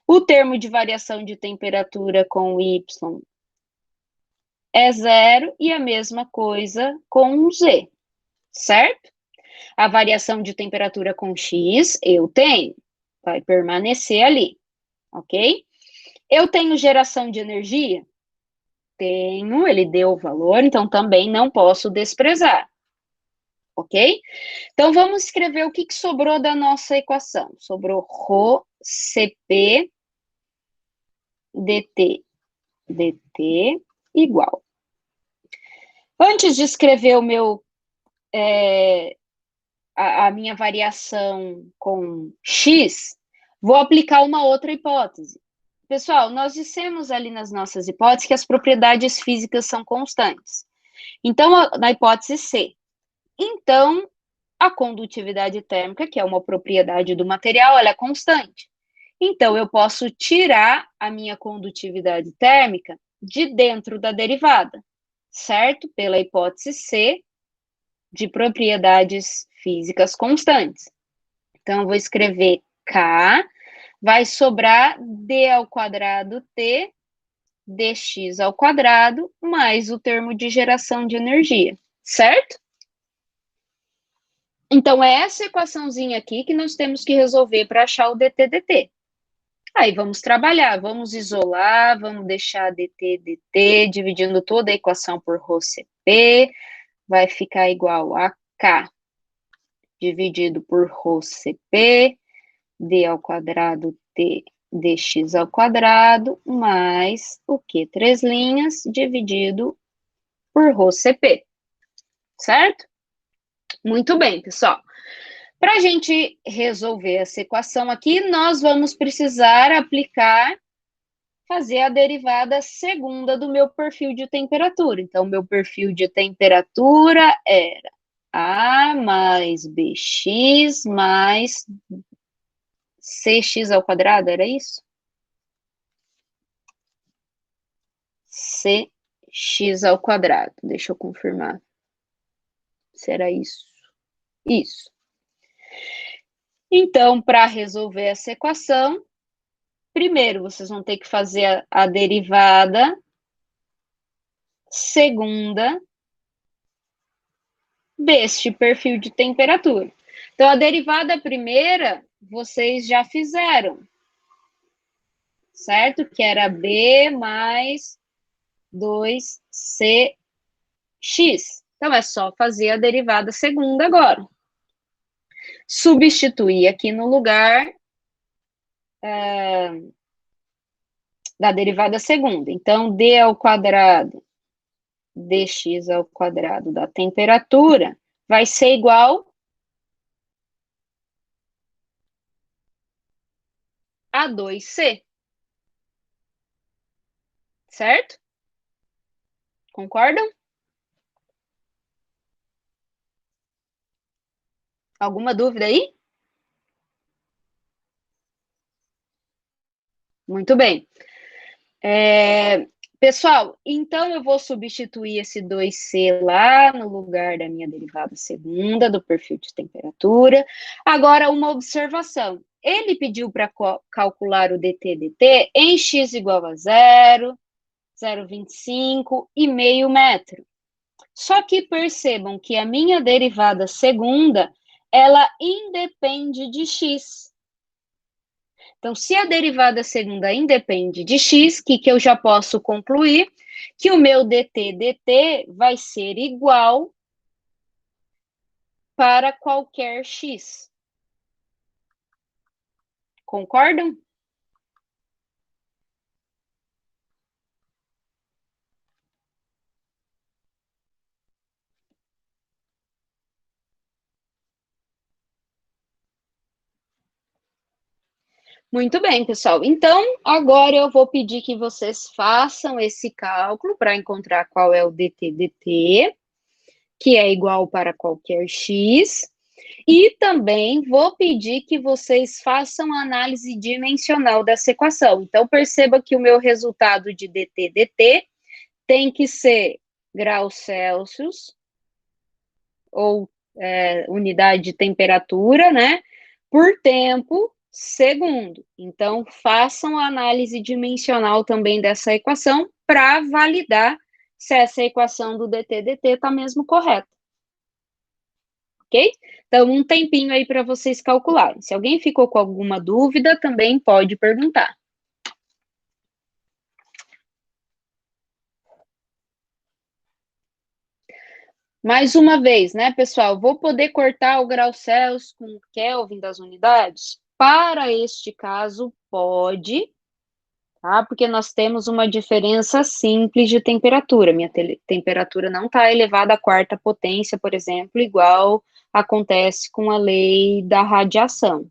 o termo de variação de temperatura com y é 0 e a mesma coisa com z, certo? A variação de temperatura com x eu tenho, vai permanecer ali, ok? Eu tenho geração de energia? Tenho, ele deu o valor, então também não posso desprezar, ok? Então, vamos escrever o que sobrou da nossa equação. Sobrou ρ, Cp, dt igual. Antes de escrever o meu, a minha variação com x, vou aplicar uma outra hipótese. Pessoal, nós dissemos ali nas nossas hipóteses que as propriedades físicas são constantes. Então, na hipótese C, então, a condutividade térmica, que é uma propriedade do material, ela é constante. Então, eu posso tirar a minha condutividade térmica de dentro da derivada, certo? Pela hipótese C, de propriedades físicas constantes. Então, eu vou escrever K, vai sobrar D ao quadrado T, dx ao quadrado, mais o termo de geração de energia, certo? Então, é essa equaçãozinha aqui que nós temos que resolver para achar o dt/dt. Aí, vamos trabalhar, vamos isolar, vamos deixar dt/dt, dividindo toda a equação por ρCp, vai ficar igual a K dividido por ρCp, d ao quadrado t dx ao quadrado, mais o Q, 3 linhas, dividido por ρCp, certo? Muito bem, pessoal. Para a gente resolver essa equação aqui, nós vamos precisar fazer a derivada segunda do meu perfil de temperatura. Então, meu perfil de temperatura era A mais BX mais CX ao quadrado, era isso? CX ao quadrado. Deixa eu confirmar. Será isso? Isso. Então, para resolver essa equação, primeiro vocês vão ter que fazer a derivada segunda deste perfil de temperatura. Então, a derivada primeira, vocês já fizeram, certo? Que era B mais 2CX. Então, é só fazer a derivada segunda agora. Substituir aqui no lugar da derivada segunda. Então, D ao quadrado dx ao quadrado da temperatura vai ser igual a 2C. Certo? Concordam? Alguma dúvida aí? Muito bem. Pessoal, então eu vou substituir esse 2C lá no lugar da minha derivada segunda do perfil de temperatura. Agora, uma observação. Ele pediu para calcular o dt/dt em x igual a 0, 0,25 e meio metro. Só que percebam que a minha derivada segunda, ela independe de x. Então, se a derivada segunda independe de x, que eu já posso concluir? Que o meu dt/dt vai ser igual para qualquer x. Concordam? Muito bem, pessoal. Então, agora eu vou pedir que vocês façam esse cálculo para encontrar qual é o dt/dt, que é igual para qualquer x. E também vou pedir que vocês façam a análise dimensional dessa equação. Então, perceba que o meu resultado de dt/dt tem que ser graus Celsius, ou unidade de temperatura, né? Por tempo, segundo. Então, façam a análise dimensional também dessa equação para validar se essa equação do dt/dt está mesmo correta. Ok? Então, um tempinho aí para vocês calcularem. Se alguém ficou com alguma dúvida, também pode perguntar. Mais uma vez, né, pessoal? Vou poder cortar o grau Celsius com o Kelvin das unidades? Para este caso, pode, tá? Porque nós temos uma diferença simples de temperatura. Minha temperatura não está elevada à quarta potência, por exemplo, igual acontece com a lei da radiação.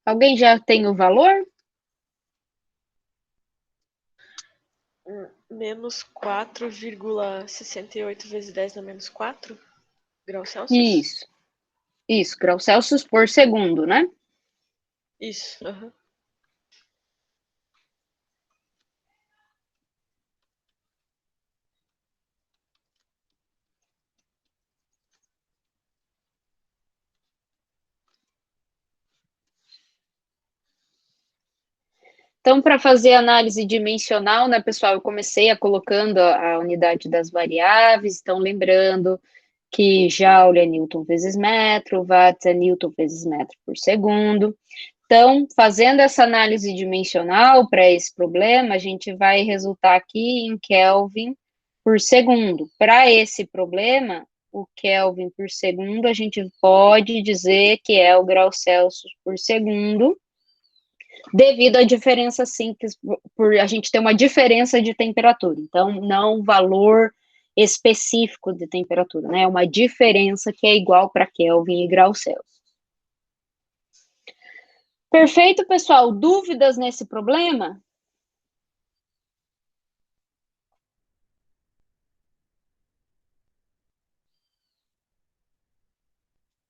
Alguém já tem o valor? Menos 4,68 vezes 10 na menos 4 graus Celsius? Isso, graus Celsius por segundo, né? Isso, aham. Então, para fazer análise dimensional, né, pessoal, eu comecei colocando a unidade das variáveis, então lembrando que Joule é Newton vezes metro, Watts é Newton vezes metro por segundo. Então, fazendo essa análise dimensional para esse problema, a gente vai resultar aqui em Kelvin por segundo. Para esse problema, o Kelvin por segundo, a gente pode dizer que é o grau Celsius por segundo, devido à diferença simples, por a gente ter uma diferença de temperatura. Então, não um valor específico de temperatura, né? É uma diferença que é igual para Kelvin e grau Celsius. Perfeito, pessoal? Dúvidas nesse problema?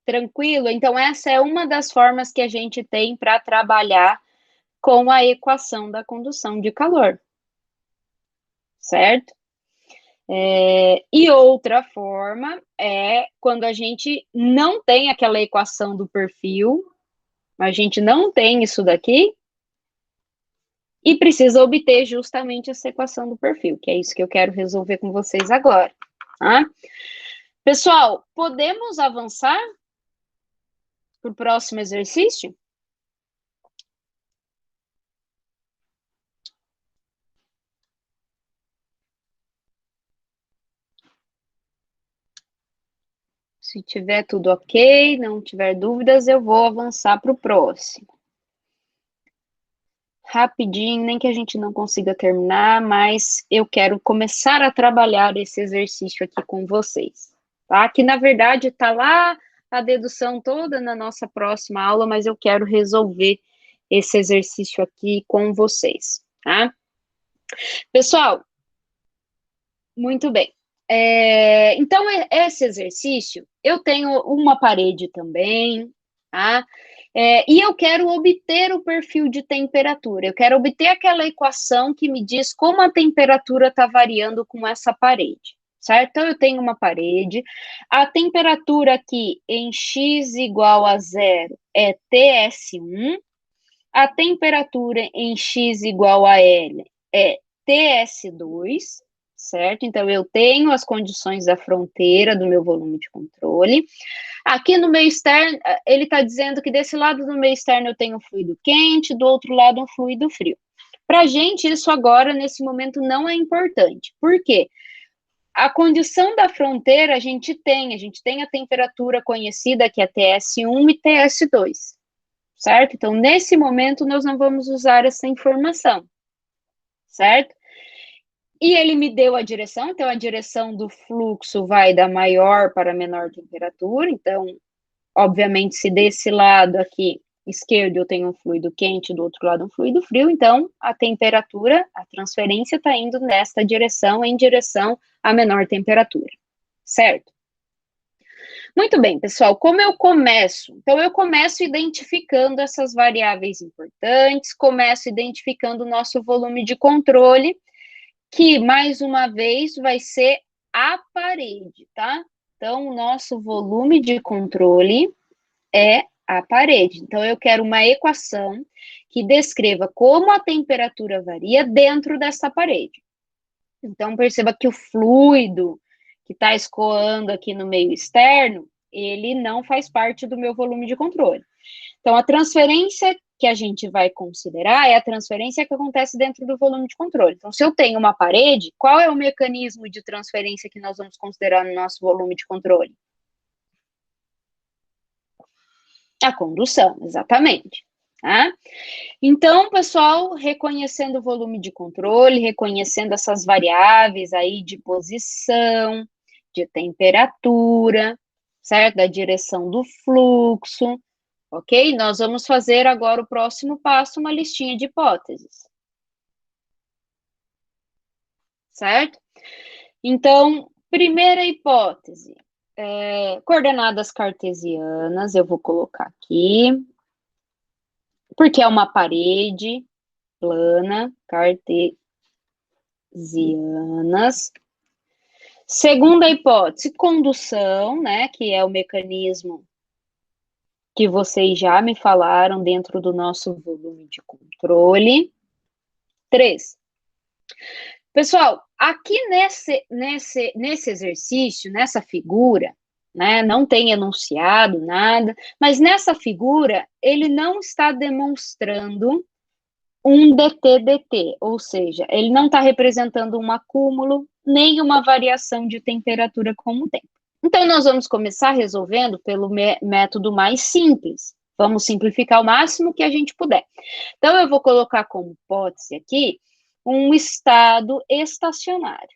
Tranquilo? Então, essa é uma das formas que a gente tem para trabalhar com a equação da condução de calor. Certo? E outra forma é quando a gente não tem aquela equação do perfil, a gente não tem isso daqui, e precisa obter justamente essa equação do perfil, que é isso que eu quero resolver com vocês agora. Tá? Pessoal, podemos avançar para o próximo exercício? Se tiver tudo ok, não tiver dúvidas, eu vou avançar para o próximo. Rapidinho, nem que a gente não consiga terminar, mas eu quero começar a trabalhar esse exercício aqui com vocês, tá? Que, na verdade, está lá a dedução toda na nossa próxima aula, mas eu quero resolver esse exercício aqui com vocês, tá? Pessoal, muito bem. Então, esse exercício, eu tenho uma parede também, tá? E eu quero obter o perfil de temperatura, eu quero obter aquela equação que me diz como a temperatura está variando com essa parede, certo? Então, eu tenho uma parede, a temperatura aqui em x igual a 0 é TS1, a temperatura em x igual a L é TS2, certo? Então, eu tenho as condições da fronteira do meu volume de controle. Aqui no meio externo, ele está dizendo que desse lado do meio externo eu tenho um fluido quente, do outro lado um fluido frio. Para a gente, isso agora, nesse momento, não é importante. Por quê? A condição da fronteira a gente tem a temperatura conhecida que é TS1 e TS2, certo? Então, nesse momento, nós não vamos usar essa informação, certo? E ele me deu a direção, então a direção do fluxo vai da maior para menor temperatura, então, obviamente, se desse lado aqui esquerdo eu tenho um fluido quente, do outro lado um fluido frio, então a temperatura, a transferência está indo nesta direção, em direção à menor temperatura, certo? Muito bem, pessoal, como eu começo? Então, eu começo identificando essas variáveis importantes, começo identificando o nosso volume de controle, que, mais uma vez, vai ser a parede, tá? Então, o nosso volume de controle é a parede. Então, eu quero uma equação que descreva como a temperatura varia dentro dessa parede. Então, perceba que o fluido que está escoando aqui no meio externo, ele não faz parte do meu volume de controle. Então, a transferência que a gente vai considerar é a transferência que acontece dentro do volume de controle. Então, se eu tenho uma parede, qual é o mecanismo de transferência que nós vamos considerar no nosso volume de controle? A condução, exatamente. Tá? Então, pessoal, reconhecendo o volume de controle, reconhecendo essas variáveis aí de posição, de temperatura, certo? Da direção do fluxo, ok? Nós vamos fazer agora o próximo passo, uma listinha de hipóteses. Certo? Então, primeira hipótese, coordenadas cartesianas, eu vou colocar aqui, porque é uma parede plana, cartesianas. Segunda hipótese, condução, né, que é o mecanismo que vocês já me falaram dentro do nosso volume de controle. 3. Pessoal, aqui nesse exercício, nessa figura, né, não tem enunciado nada, mas nessa figura, ele não está demonstrando um DT-DT, ou seja, ele não está representando um acúmulo, nem uma variação de temperatura como tem. Então, nós vamos começar resolvendo pelo método mais simples. Vamos simplificar o máximo que a gente puder. Então, eu vou colocar como hipótese aqui um estado estacionário.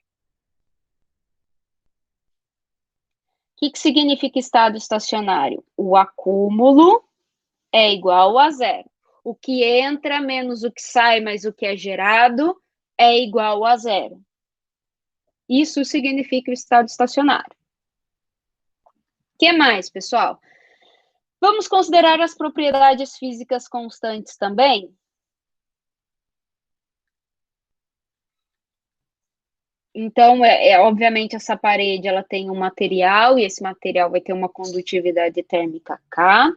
O que significa estado estacionário? O acúmulo é igual a zero. O que entra menos o que sai, mais o que é gerado, é igual a zero. Isso significa o estado estacionário. O que mais, pessoal? Vamos considerar as propriedades físicas constantes também? Então, obviamente, essa parede ela tem um material, e esse material vai ter uma condutividade térmica K,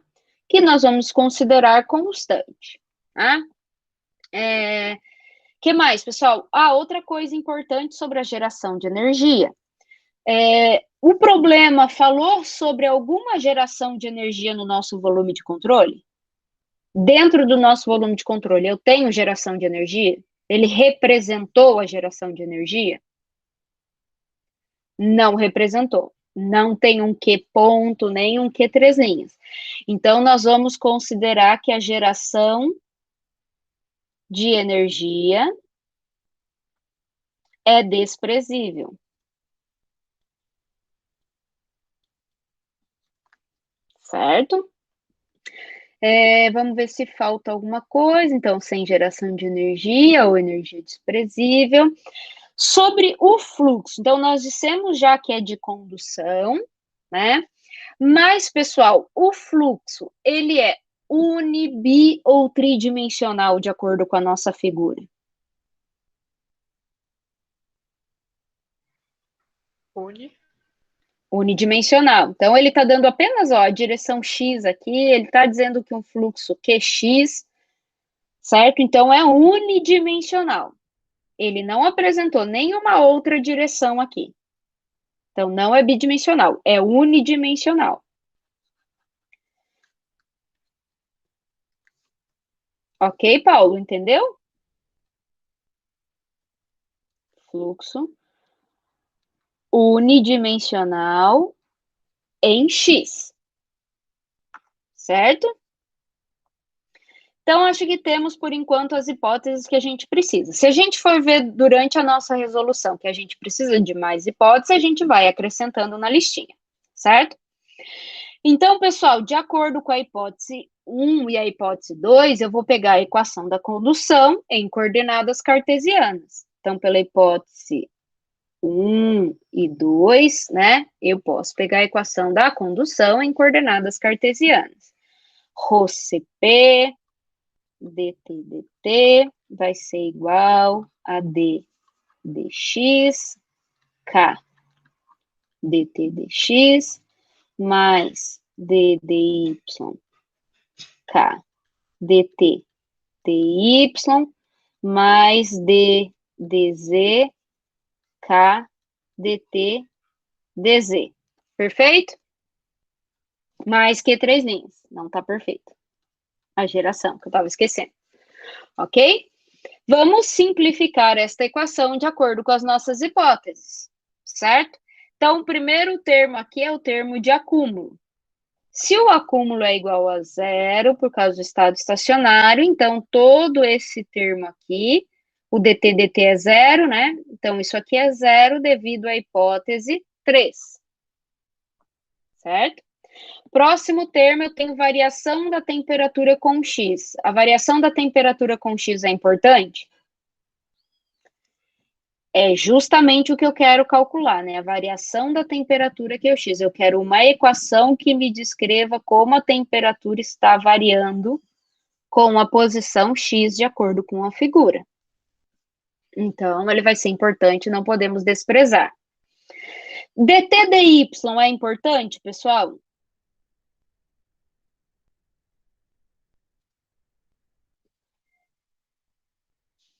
que nós vamos considerar constante. Tá? Que mais, pessoal? Outra coisa importante sobre a geração de energia. O problema falou sobre alguma geração de energia no nosso volume de controle? Dentro do nosso volume de controle, eu tenho geração de energia? Ele representou a geração de energia? Não representou. Não tem um Q ponto, nem um Q três linhas. Então, nós vamos considerar que a geração de energia é desprezível. Certo? Vamos ver se falta alguma coisa. Então, sem geração de energia ou energia desprezível. Sobre o fluxo, então, nós dissemos já que é de condução, né? Mas, pessoal, o fluxo, ele é uni, bi ou tridimensional, de acordo com a nossa figura? Unidimensional. Então, ele está dando apenas a direção X aqui, ele está dizendo que um fluxo QX, certo? Então, é unidimensional. Ele não apresentou nenhuma outra direção aqui. Então, não é bidimensional, é unidimensional. Ok, Paulo, entendeu? Fluxo unidimensional em X. Certo? Então, acho que temos, por enquanto, as hipóteses que a gente precisa. Se a gente for ver durante a nossa resolução que a gente precisa de mais hipóteses, a gente vai acrescentando na listinha, certo? Então, pessoal, de acordo com a hipótese 1 e a hipótese 2, eu vou pegar a equação da condução em coordenadas cartesianas. Então, pela hipótese 1 e 2, né, eu posso pegar a equação da condução em coordenadas cartesianas. ρCp dt dt vai ser igual a d dx, k dt dx, mais d dy, k dt dy, mais d dz, k dt dz. Perfeito? Mais que três linhas. Não está perfeito. A geração, que eu estava esquecendo. Ok? Vamos simplificar esta equação de acordo com as nossas hipóteses, certo? Então, o primeiro termo aqui é o termo de acúmulo. Se o acúmulo é igual a zero, por causa do estado estacionário, então, todo esse termo aqui, o dt é zero, né? Então, isso aqui é zero devido à hipótese 3. Certo? Próximo termo, eu tenho variação da temperatura com X. A variação da temperatura com X é importante? É justamente o que eu quero calcular, né? A variação da temperatura que é o X. Eu quero uma equação que me descreva como a temperatura está variando com a posição X de acordo com a figura. Então, ele vai ser importante, não podemos desprezar. dt dy é importante, pessoal?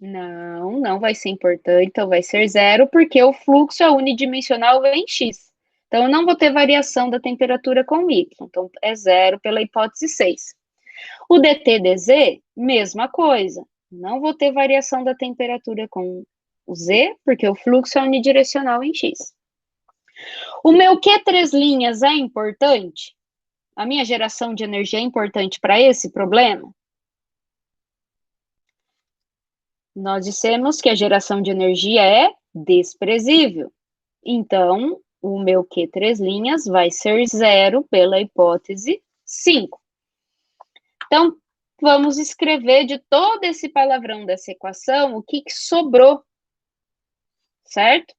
Não, não vai ser importante, então vai ser zero, porque o fluxo é unidimensional em x. Então, eu não vou ter variação da temperatura com y, então é zero pela hipótese 6. O dt dz, mesma coisa, não vou ter variação da temperatura com o z, porque o fluxo é unidirecional em x. O meu Q3' é importante? A minha geração de energia é importante para esse problema? Nós dissemos que a geração de energia é desprezível. Então, o meu Q3' vai ser zero pela hipótese 5. Então, vamos escrever de todo esse palavrão dessa equação o que sobrou, certo?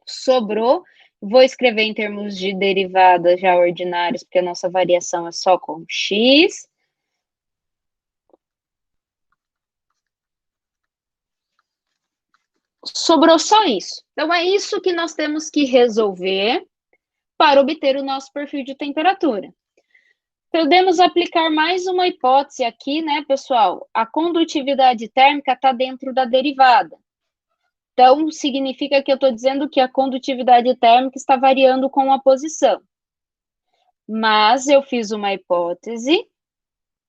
Sobrou. Vou escrever em termos de derivadas já ordinários, porque a nossa variação é só com x. Sobrou só isso. Então, é isso que nós temos que resolver para obter o nosso perfil de temperatura. Podemos aplicar mais uma hipótese aqui, né, pessoal? A condutividade térmica está dentro da derivada. Então, significa que eu estou dizendo que a condutividade térmica está variando com a posição. Mas eu fiz uma hipótese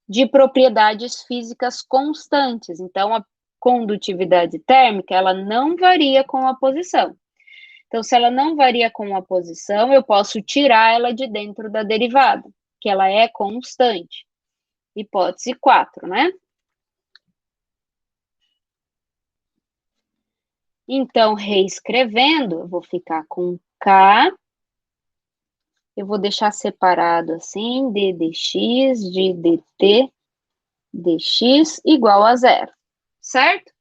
de propriedades físicas constantes. Então, a condutividade térmica, ela não varia com a posição. Então, se ela não varia com a posição, eu posso tirar ela de dentro da derivada, que ela é constante. Hipótese 4, né? Então, reescrevendo, eu vou ficar com K, eu vou deixar separado assim, d dx de dt dx igual a zero, certo?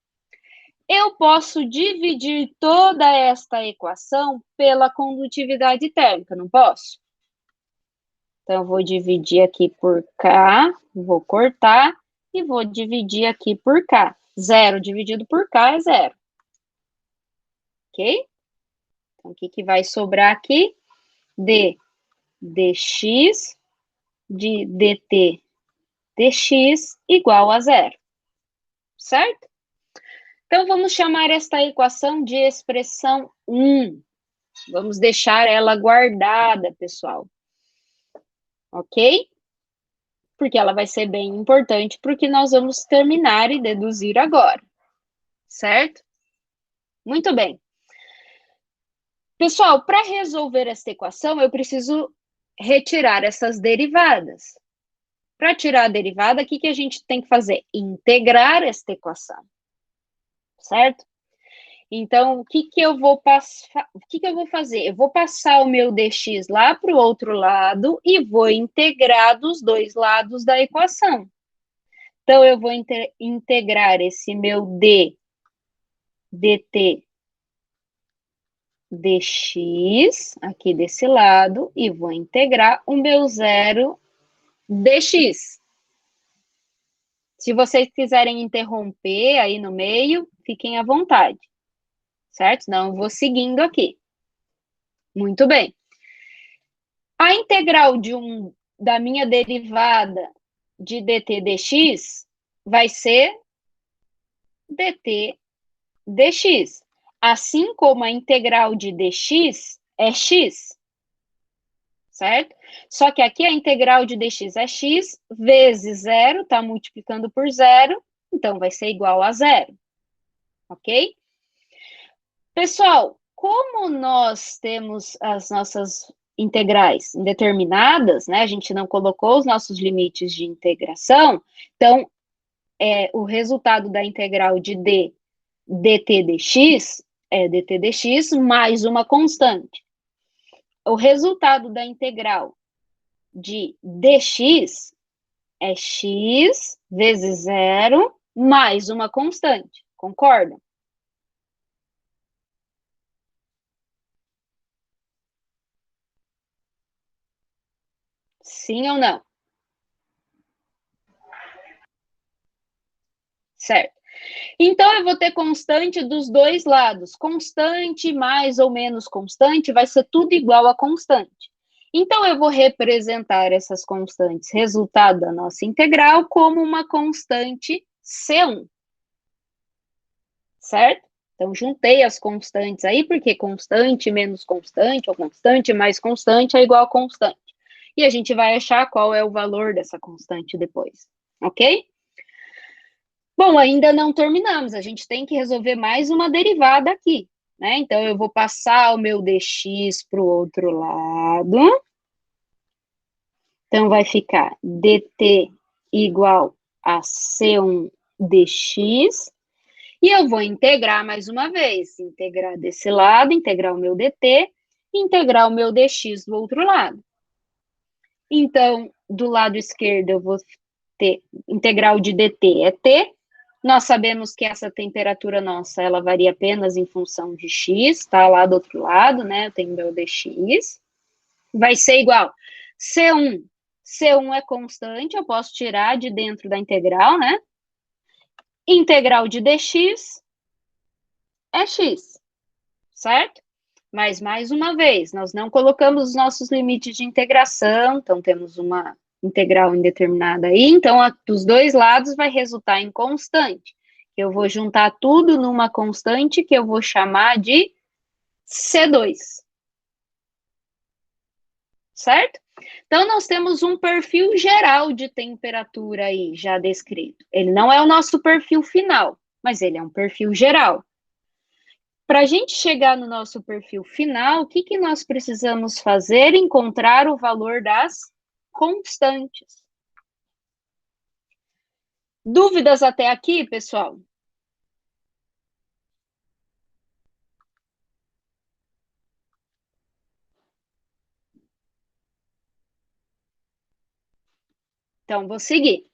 Eu posso dividir toda esta equação pela condutividade térmica, não posso? Então, eu vou dividir aqui por K, vou cortar e vou dividir aqui por K. Zero dividido por K é zero. Ok? Então, o que vai sobrar aqui? D dx de dt dx igual a zero. Certo? Então, vamos chamar esta equação de expressão 1. Vamos deixar ela guardada, pessoal. Ok? Porque ela vai ser bem importante para o que nós vamos terminar e deduzir agora. Certo? Muito bem. Pessoal, para resolver esta equação, eu preciso retirar essas derivadas. Para tirar a derivada, o que a gente tem que fazer? Integrar esta equação. Certo? Então, o que eu vou fazer? Eu vou passar o meu dx lá para o outro lado e vou integrar dos dois lados da equação. Então, eu vou integrar esse meu d dt dx aqui desse lado e vou integrar o meu zero dx. Se vocês quiserem interromper aí no meio, fiquem à vontade, certo? Não, eu vou seguindo aqui. Muito bem. A integral da minha derivada de dt dx vai ser dt dx. Assim como a integral de dx é x, certo? Só que aqui a integral de dx é x vezes zero, está multiplicando por zero, então vai ser igual a zero, ok? Pessoal, como nós temos as nossas integrais indeterminadas, né? A gente não colocou os nossos limites de integração, então, o resultado da integral de dt dx é dt dx mais uma constante. O resultado da integral de dx é x vezes zero mais uma constante. Concordam? Sim ou não? Certo. Então, eu vou ter constante dos dois lados. Constante mais ou menos constante vai ser tudo igual a constante. Então, eu vou representar essas constantes, resultado da nossa integral, como uma constante C1. Certo? Então, juntei as constantes aí, porque constante menos constante, ou constante mais constante é igual a constante. E a gente vai achar qual é o valor dessa constante depois. Ok? Bom, ainda não terminamos, a gente tem que resolver mais uma derivada aqui, né? Então, eu vou passar o meu dx para o outro lado. Então, vai ficar dt igual a c1 dx. E eu vou integrar mais uma vez. Integrar desse lado, integrar o meu dt, integrar o meu dx do outro lado. Então, do lado esquerdo, eu vou ter integral de dt é t. Nós sabemos que essa temperatura nossa, ela varia apenas em função de x, tá? Lá do outro lado, né? Eu tenho meu dx. Vai ser igual C1. C1 é constante, eu posso tirar de dentro da integral, né? Integral de dx é x, certo? Mas, mais uma vez, nós não colocamos os nossos limites de integração, então temos uma integral indeterminada aí, então dos dois lados vai resultar em constante. Eu vou juntar tudo numa constante que eu vou chamar de C2. Certo? Então, nós temos um perfil geral de temperatura aí já descrito. Ele não é o nosso perfil final, mas ele é um perfil geral. Para a gente chegar no nosso perfil final, o que nós precisamos fazer? Encontrar o valor das constantes. Dúvidas até aqui, pessoal? Então, vou seguir.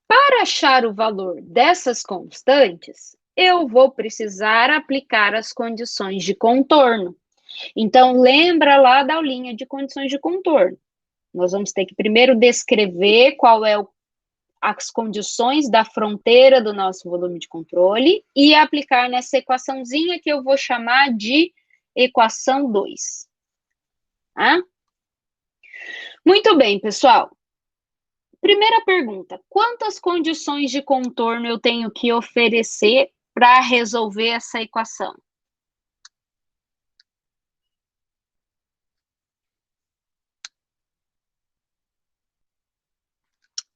Para achar o valor dessas constantes, eu vou precisar aplicar as condições de contorno. Então, lembra lá da aulinha de condições de contorno. Nós vamos ter que primeiro descrever qual é as condições da fronteira do nosso volume de controle e aplicar nessa equaçãozinha que eu vou chamar de equação 2. Tá? Muito bem, pessoal. Primeira pergunta: quantas condições de contorno eu tenho que oferecer para resolver essa equação?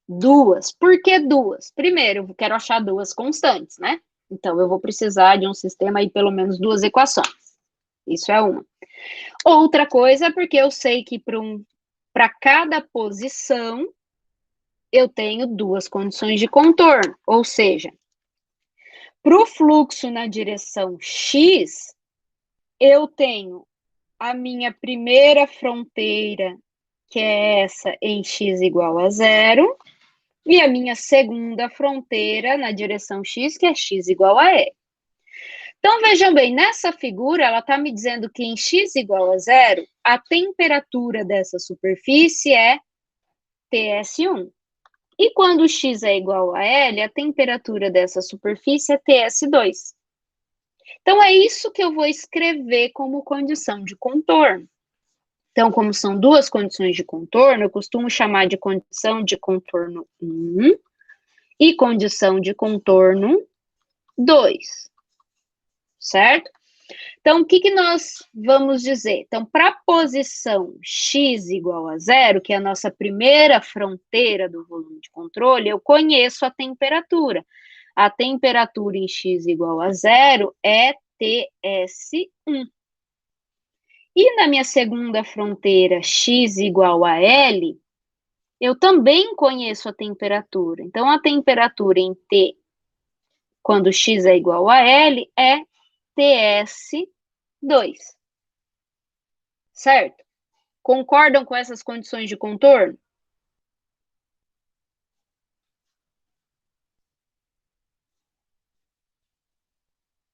Duas. Por que duas? Primeiro, eu quero achar duas constantes, né? Então, eu vou precisar de um sistema aí, pelo menos duas equações. Isso é uma. Outra coisa é porque eu sei que para cada posição, eu tenho duas condições de contorno. Ou seja, para o fluxo na direção x, eu tenho a minha primeira fronteira, que é essa em x igual a zero, e a minha segunda fronteira na direção x, que é x igual a e. Então, vejam bem, nessa figura, ela está me dizendo que em x igual a zero, a temperatura dessa superfície é TS1. E quando x é igual a L, a temperatura dessa superfície é TS2. Então, é isso que eu vou escrever como condição de contorno. Então, como são duas condições de contorno, eu costumo chamar de condição de contorno 1 e condição de contorno 2. Certo? Então, o que nós vamos dizer? Então, para a posição x igual a zero, que é a nossa primeira fronteira do volume de controle, eu conheço a temperatura. A temperatura em x igual a zero é TS1. E na minha segunda fronteira, x igual a L, eu também conheço a temperatura. Então, a temperatura em T, quando x é igual a L, é TS2. Certo? Concordam com essas condições de contorno?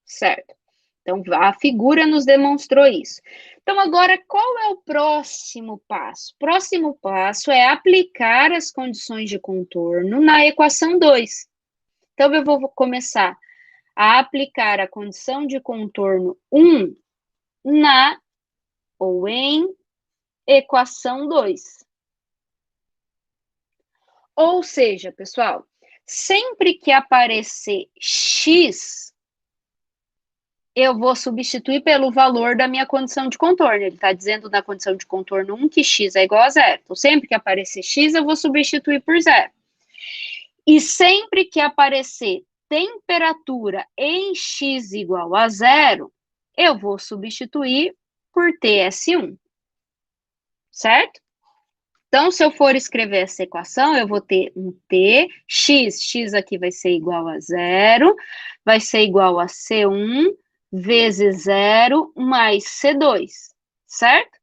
Certo. Então, a figura nos demonstrou isso. Então, agora, qual é o próximo passo? O próximo passo é aplicar as condições de contorno na equação 2. Então, eu vou começar a aplicar a condição de contorno 1 na ou em equação 2. Ou seja, pessoal, sempre que aparecer x, eu vou substituir pelo valor da minha condição de contorno. Ele está dizendo na condição de contorno 1 que x é igual a zero. Então, sempre que aparecer x, eu vou substituir por zero. E sempre que aparecer temperatura em x igual a zero, eu vou substituir por TS1. Certo? Então, se eu for escrever essa equação, eu vou ter um T, x aqui vai ser igual a zero, vai ser igual a C1 vezes zero mais C2, certo?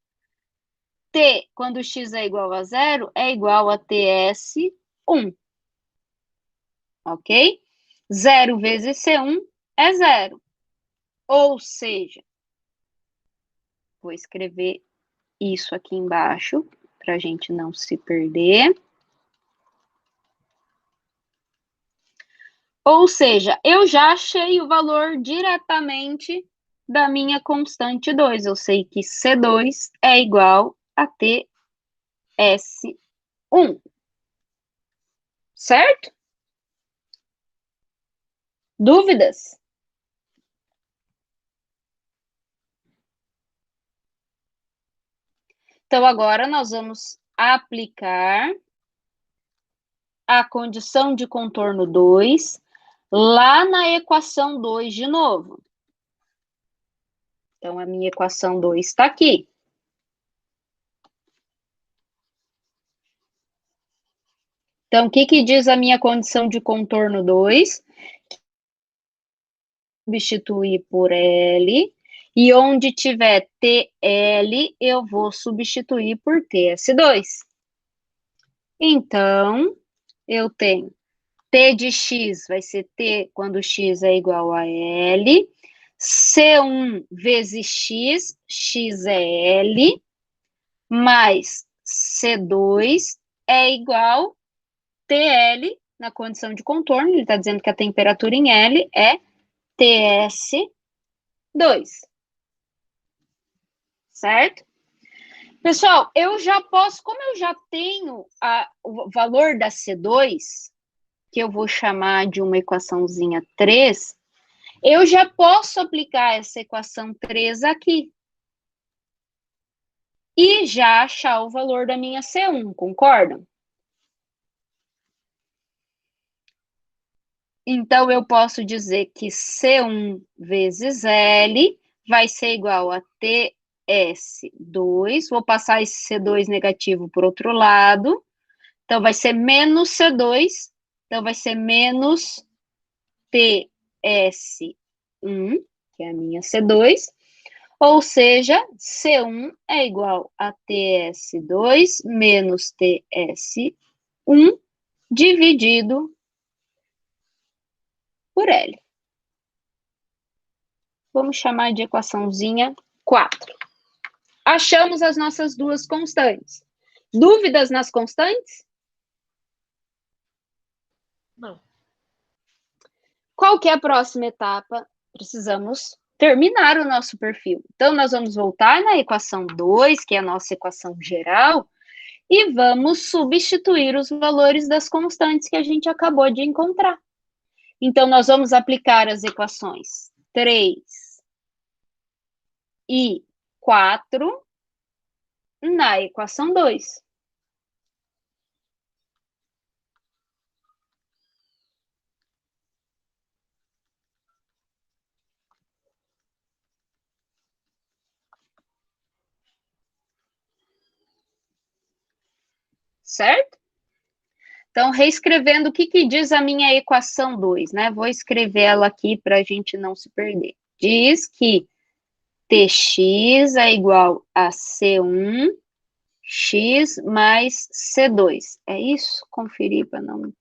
T, quando x é igual a zero, é igual a TS1. Ok? 0 vezes C1 é zero. Ou seja, vou escrever isso aqui embaixo, para a gente não se perder. Ou seja, eu já achei o valor diretamente da minha constante 2. Eu sei que C2 é igual a TS1. Certo? Dúvidas? Então, agora nós vamos aplicar a condição de contorno 2 lá na equação 2 de novo. Então, a minha equação 2 está aqui. Então, o que diz a minha condição de contorno 2? Substituir por L, e onde tiver TL, eu vou substituir por TS2. Então, eu tenho T de x vai ser T quando x é igual a L, C1 vezes x, x é L, mais C2 é igual TL, na condição de contorno, ele está dizendo que a temperatura em L é TS2. Certo? Pessoal, eu já posso, como eu já tenho o valor da C2, que eu vou chamar de uma equaçãozinha 3, eu já posso aplicar essa equação 3 aqui. E já achar o valor da minha C1, concordam? Então, eu posso dizer que C1 vezes L vai ser igual a TS2. Vou passar esse C2 negativo para o outro lado. Então, vai ser menos C2. Então, vai ser menos TS1, que é a minha C2. Ou seja, C1 é igual a TS2 menos TS1 dividido por L. Vamos chamar de equaçãozinha 4. Achamos as nossas duas constantes. Dúvidas nas constantes? Não. Qual que é a próxima etapa? Precisamos terminar o nosso perfil. Então, nós vamos voltar na equação 2, que é a nossa equação geral, e vamos substituir os valores das constantes que a gente acabou de encontrar. Então, nós vamos aplicar as equações 3 e 4 na equação 2. Certo? Então, reescrevendo, o que diz a minha equação 2, né? Vou escrever ela aqui para a gente não se perder. Diz que Tx é igual a C1 x mais C2. É isso? Conferir para não...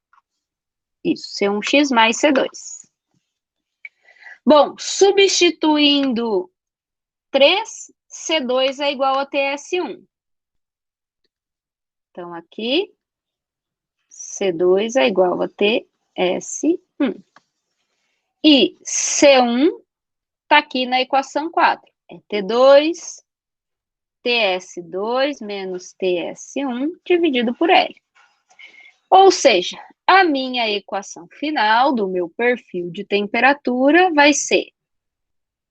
Isso, C1x mais C2. Bom, substituindo 3, C2 é igual a TS1. Então, aqui, C2 é igual a TS1. E C1 está aqui na equação 4. É T2, TS2 menos TS1 dividido por L. Ou seja, a minha equação final do meu perfil de temperatura vai ser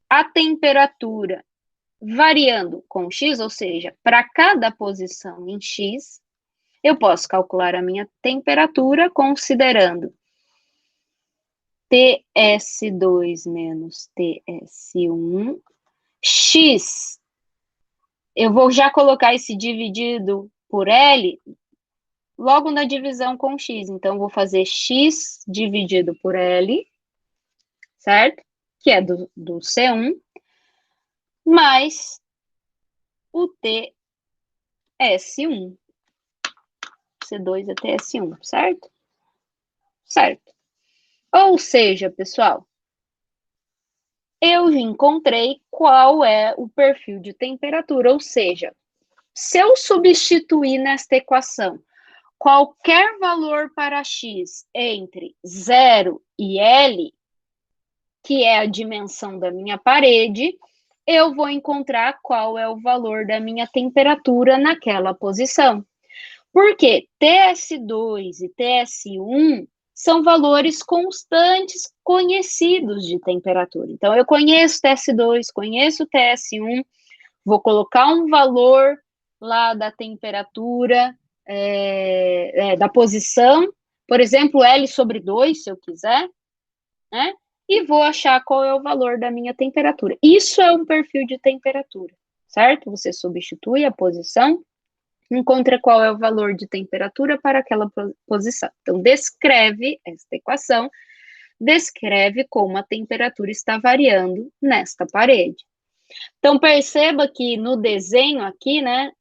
a temperatura variando com x, ou seja, para cada posição em x, eu posso calcular a minha temperatura considerando TS2 menos TS1, x, eu vou já colocar esse dividido por L logo na divisão com x. Então, vou fazer x dividido por L, certo? Que é do C1, mais o TS1. C2 é TS1, certo? Certo. Ou seja, pessoal, eu encontrei qual é o perfil de temperatura, ou seja, se eu substituir nesta equação qualquer valor para x entre 0 e L, que é a dimensão da minha parede, eu vou encontrar qual é o valor da minha temperatura naquela posição. Porque TS2 e TS1 são valores constantes conhecidos de temperatura. Então, eu conheço TS2, conheço TS1, vou colocar um valor lá da temperatura, da posição, por exemplo, L sobre 2, se eu quiser, né? E vou achar qual é o valor da minha temperatura. Isso é um perfil de temperatura, certo? Você substitui a posição, encontra qual é o valor de temperatura para aquela posição. Então, descreve esta equação, descreve como a temperatura está variando nesta parede. Então, perceba que no desenho aqui, né,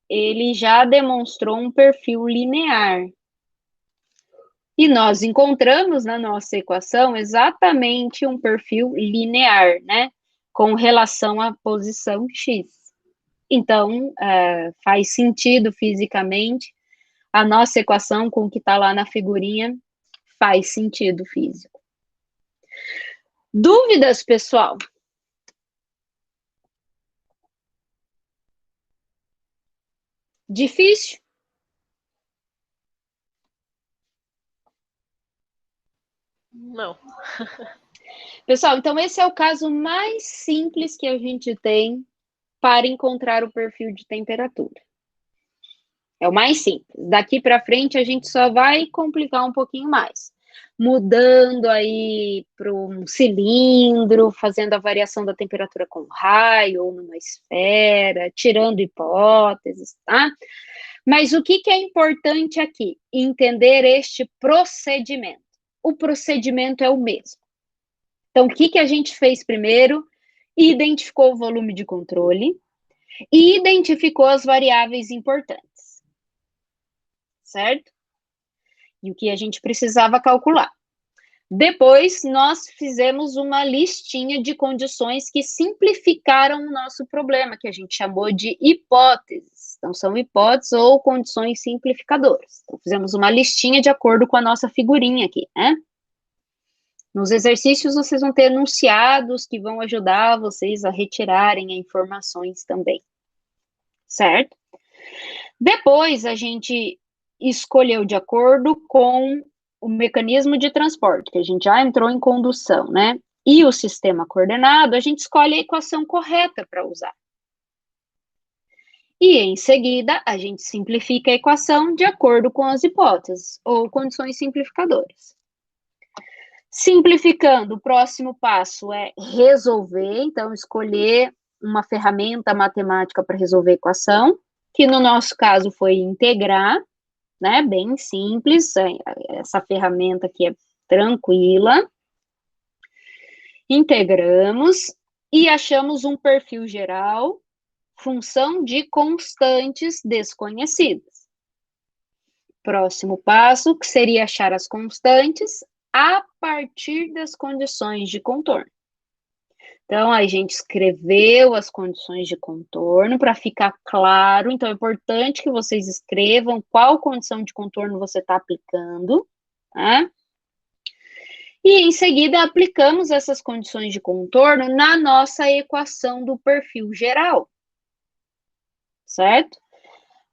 ele já demonstrou um perfil linear. E nós encontramos na nossa equação exatamente um perfil linear, né, com relação à posição x. Então, faz sentido fisicamente, a nossa equação com o que está lá na figurinha faz sentido físico. Dúvidas, pessoal? Difícil? Não. Pessoal, então esse é o caso mais simples que a gente tem para encontrar o perfil de temperatura. É o mais simples. Daqui para frente a gente só vai complicar um pouquinho mais. Mudando aí para um cilindro, fazendo a variação da temperatura com raio ou numa esfera, tirando hipóteses, tá? Mas o que é importante aqui? Entender este procedimento. O procedimento é o mesmo. Então, o que a gente fez primeiro? Identificou o volume de controle e identificou as variáveis importantes, certo? E o que a gente precisava calcular. Depois, nós fizemos uma listinha de condições que simplificaram o nosso problema, que a gente chamou de hipóteses. Então, são hipóteses ou condições simplificadoras. Então, fizemos uma listinha de acordo com a nossa figurinha aqui, né? Nos exercícios, vocês vão ter enunciados que vão ajudar vocês a retirarem informações também, certo? Depois, a gente escolheu de acordo com o mecanismo de transporte, que a gente já entrou em condução, né? E o sistema coordenado, a gente escolhe a equação correta para usar. E, em seguida, a gente simplifica a equação de acordo com as hipóteses, ou condições simplificadoras. Simplificando, o próximo passo é resolver, então, escolher uma ferramenta matemática para resolver a equação, que no nosso caso foi integrar, né, bem simples, essa ferramenta aqui é tranquila. Integramos e achamos um perfil geral, função de constantes desconhecidas. Próximo passo, que seria achar as constantes a partir das condições de contorno. Então, a gente escreveu as condições de contorno para ficar claro. Então, é importante que vocês escrevam qual condição de contorno você está aplicando, tá? E, em seguida, aplicamos essas condições de contorno na nossa equação do perfil geral, certo?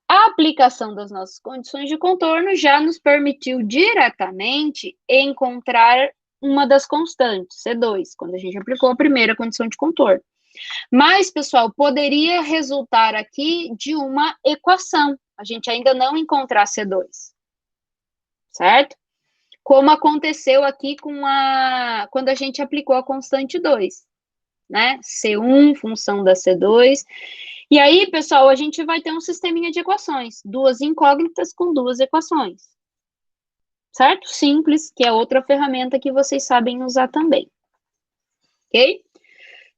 A aplicação das nossas condições de contorno já nos permitiu diretamente encontrar uma das constantes, C2, quando a gente aplicou a primeira condição de contorno. Mas, pessoal, poderia resultar aqui de uma equação. A gente ainda não encontrar C2, certo? Como aconteceu aqui quando a gente aplicou a constante 2, né? C1, função da C2. E aí, pessoal, a gente vai ter um sisteminha de equações, duas incógnitas com duas equações. Certo? Simples, que é outra ferramenta que vocês sabem usar também. Ok?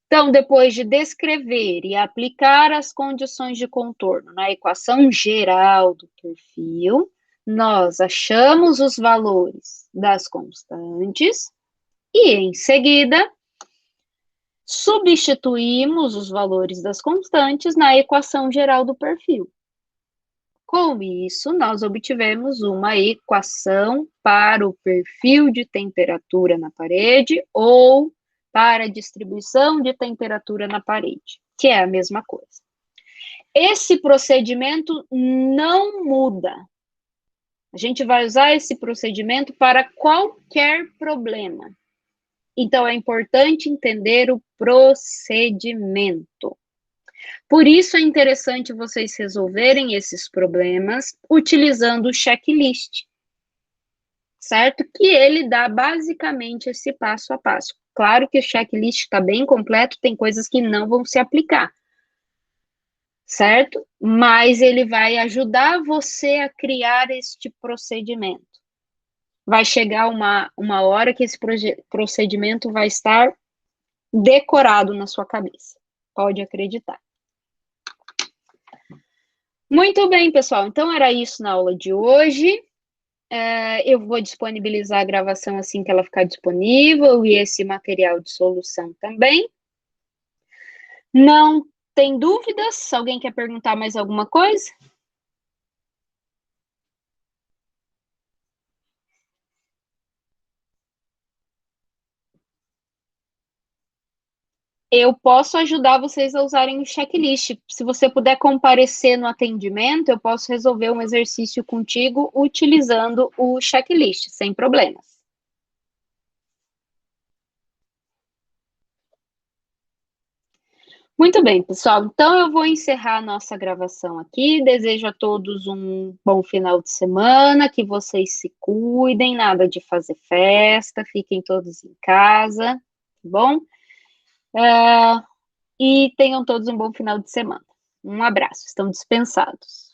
Então, depois de descrever e aplicar as condições de contorno na equação geral do perfil, nós achamos os valores das constantes e, em seguida, substituímos os valores das constantes na equação geral do perfil. Com isso, nós obtivemos uma equação para o perfil de temperatura na parede ou para a distribuição de temperatura na parede, que é a mesma coisa. Esse procedimento não muda. A gente vai usar esse procedimento para qualquer problema. Então, é importante entender o procedimento. Por isso é interessante vocês resolverem esses problemas utilizando o checklist, certo? Que ele dá basicamente esse passo a passo. Claro que o checklist está bem completo, tem coisas que não vão se aplicar, certo? Mas ele vai ajudar você a criar este procedimento. Vai chegar uma hora que esse procedimento vai estar decorado na sua cabeça. Pode acreditar. Muito bem, pessoal. Então, era isso na aula de hoje. Eu vou disponibilizar a gravação assim que ela ficar disponível e esse material de solução também. Não tem dúvidas? Alguém quer perguntar mais alguma coisa? Eu posso ajudar vocês a usarem o checklist. Se você puder comparecer no atendimento, eu posso resolver um exercício contigo utilizando o checklist, sem problemas. Muito bem, pessoal. Então, eu vou encerrar a nossa gravação aqui. Desejo a todos um bom final de semana, que vocês se cuidem, nada de fazer festa, fiquem todos em casa, tá bom? E tenham todos um bom final de semana. Um abraço, estão dispensados.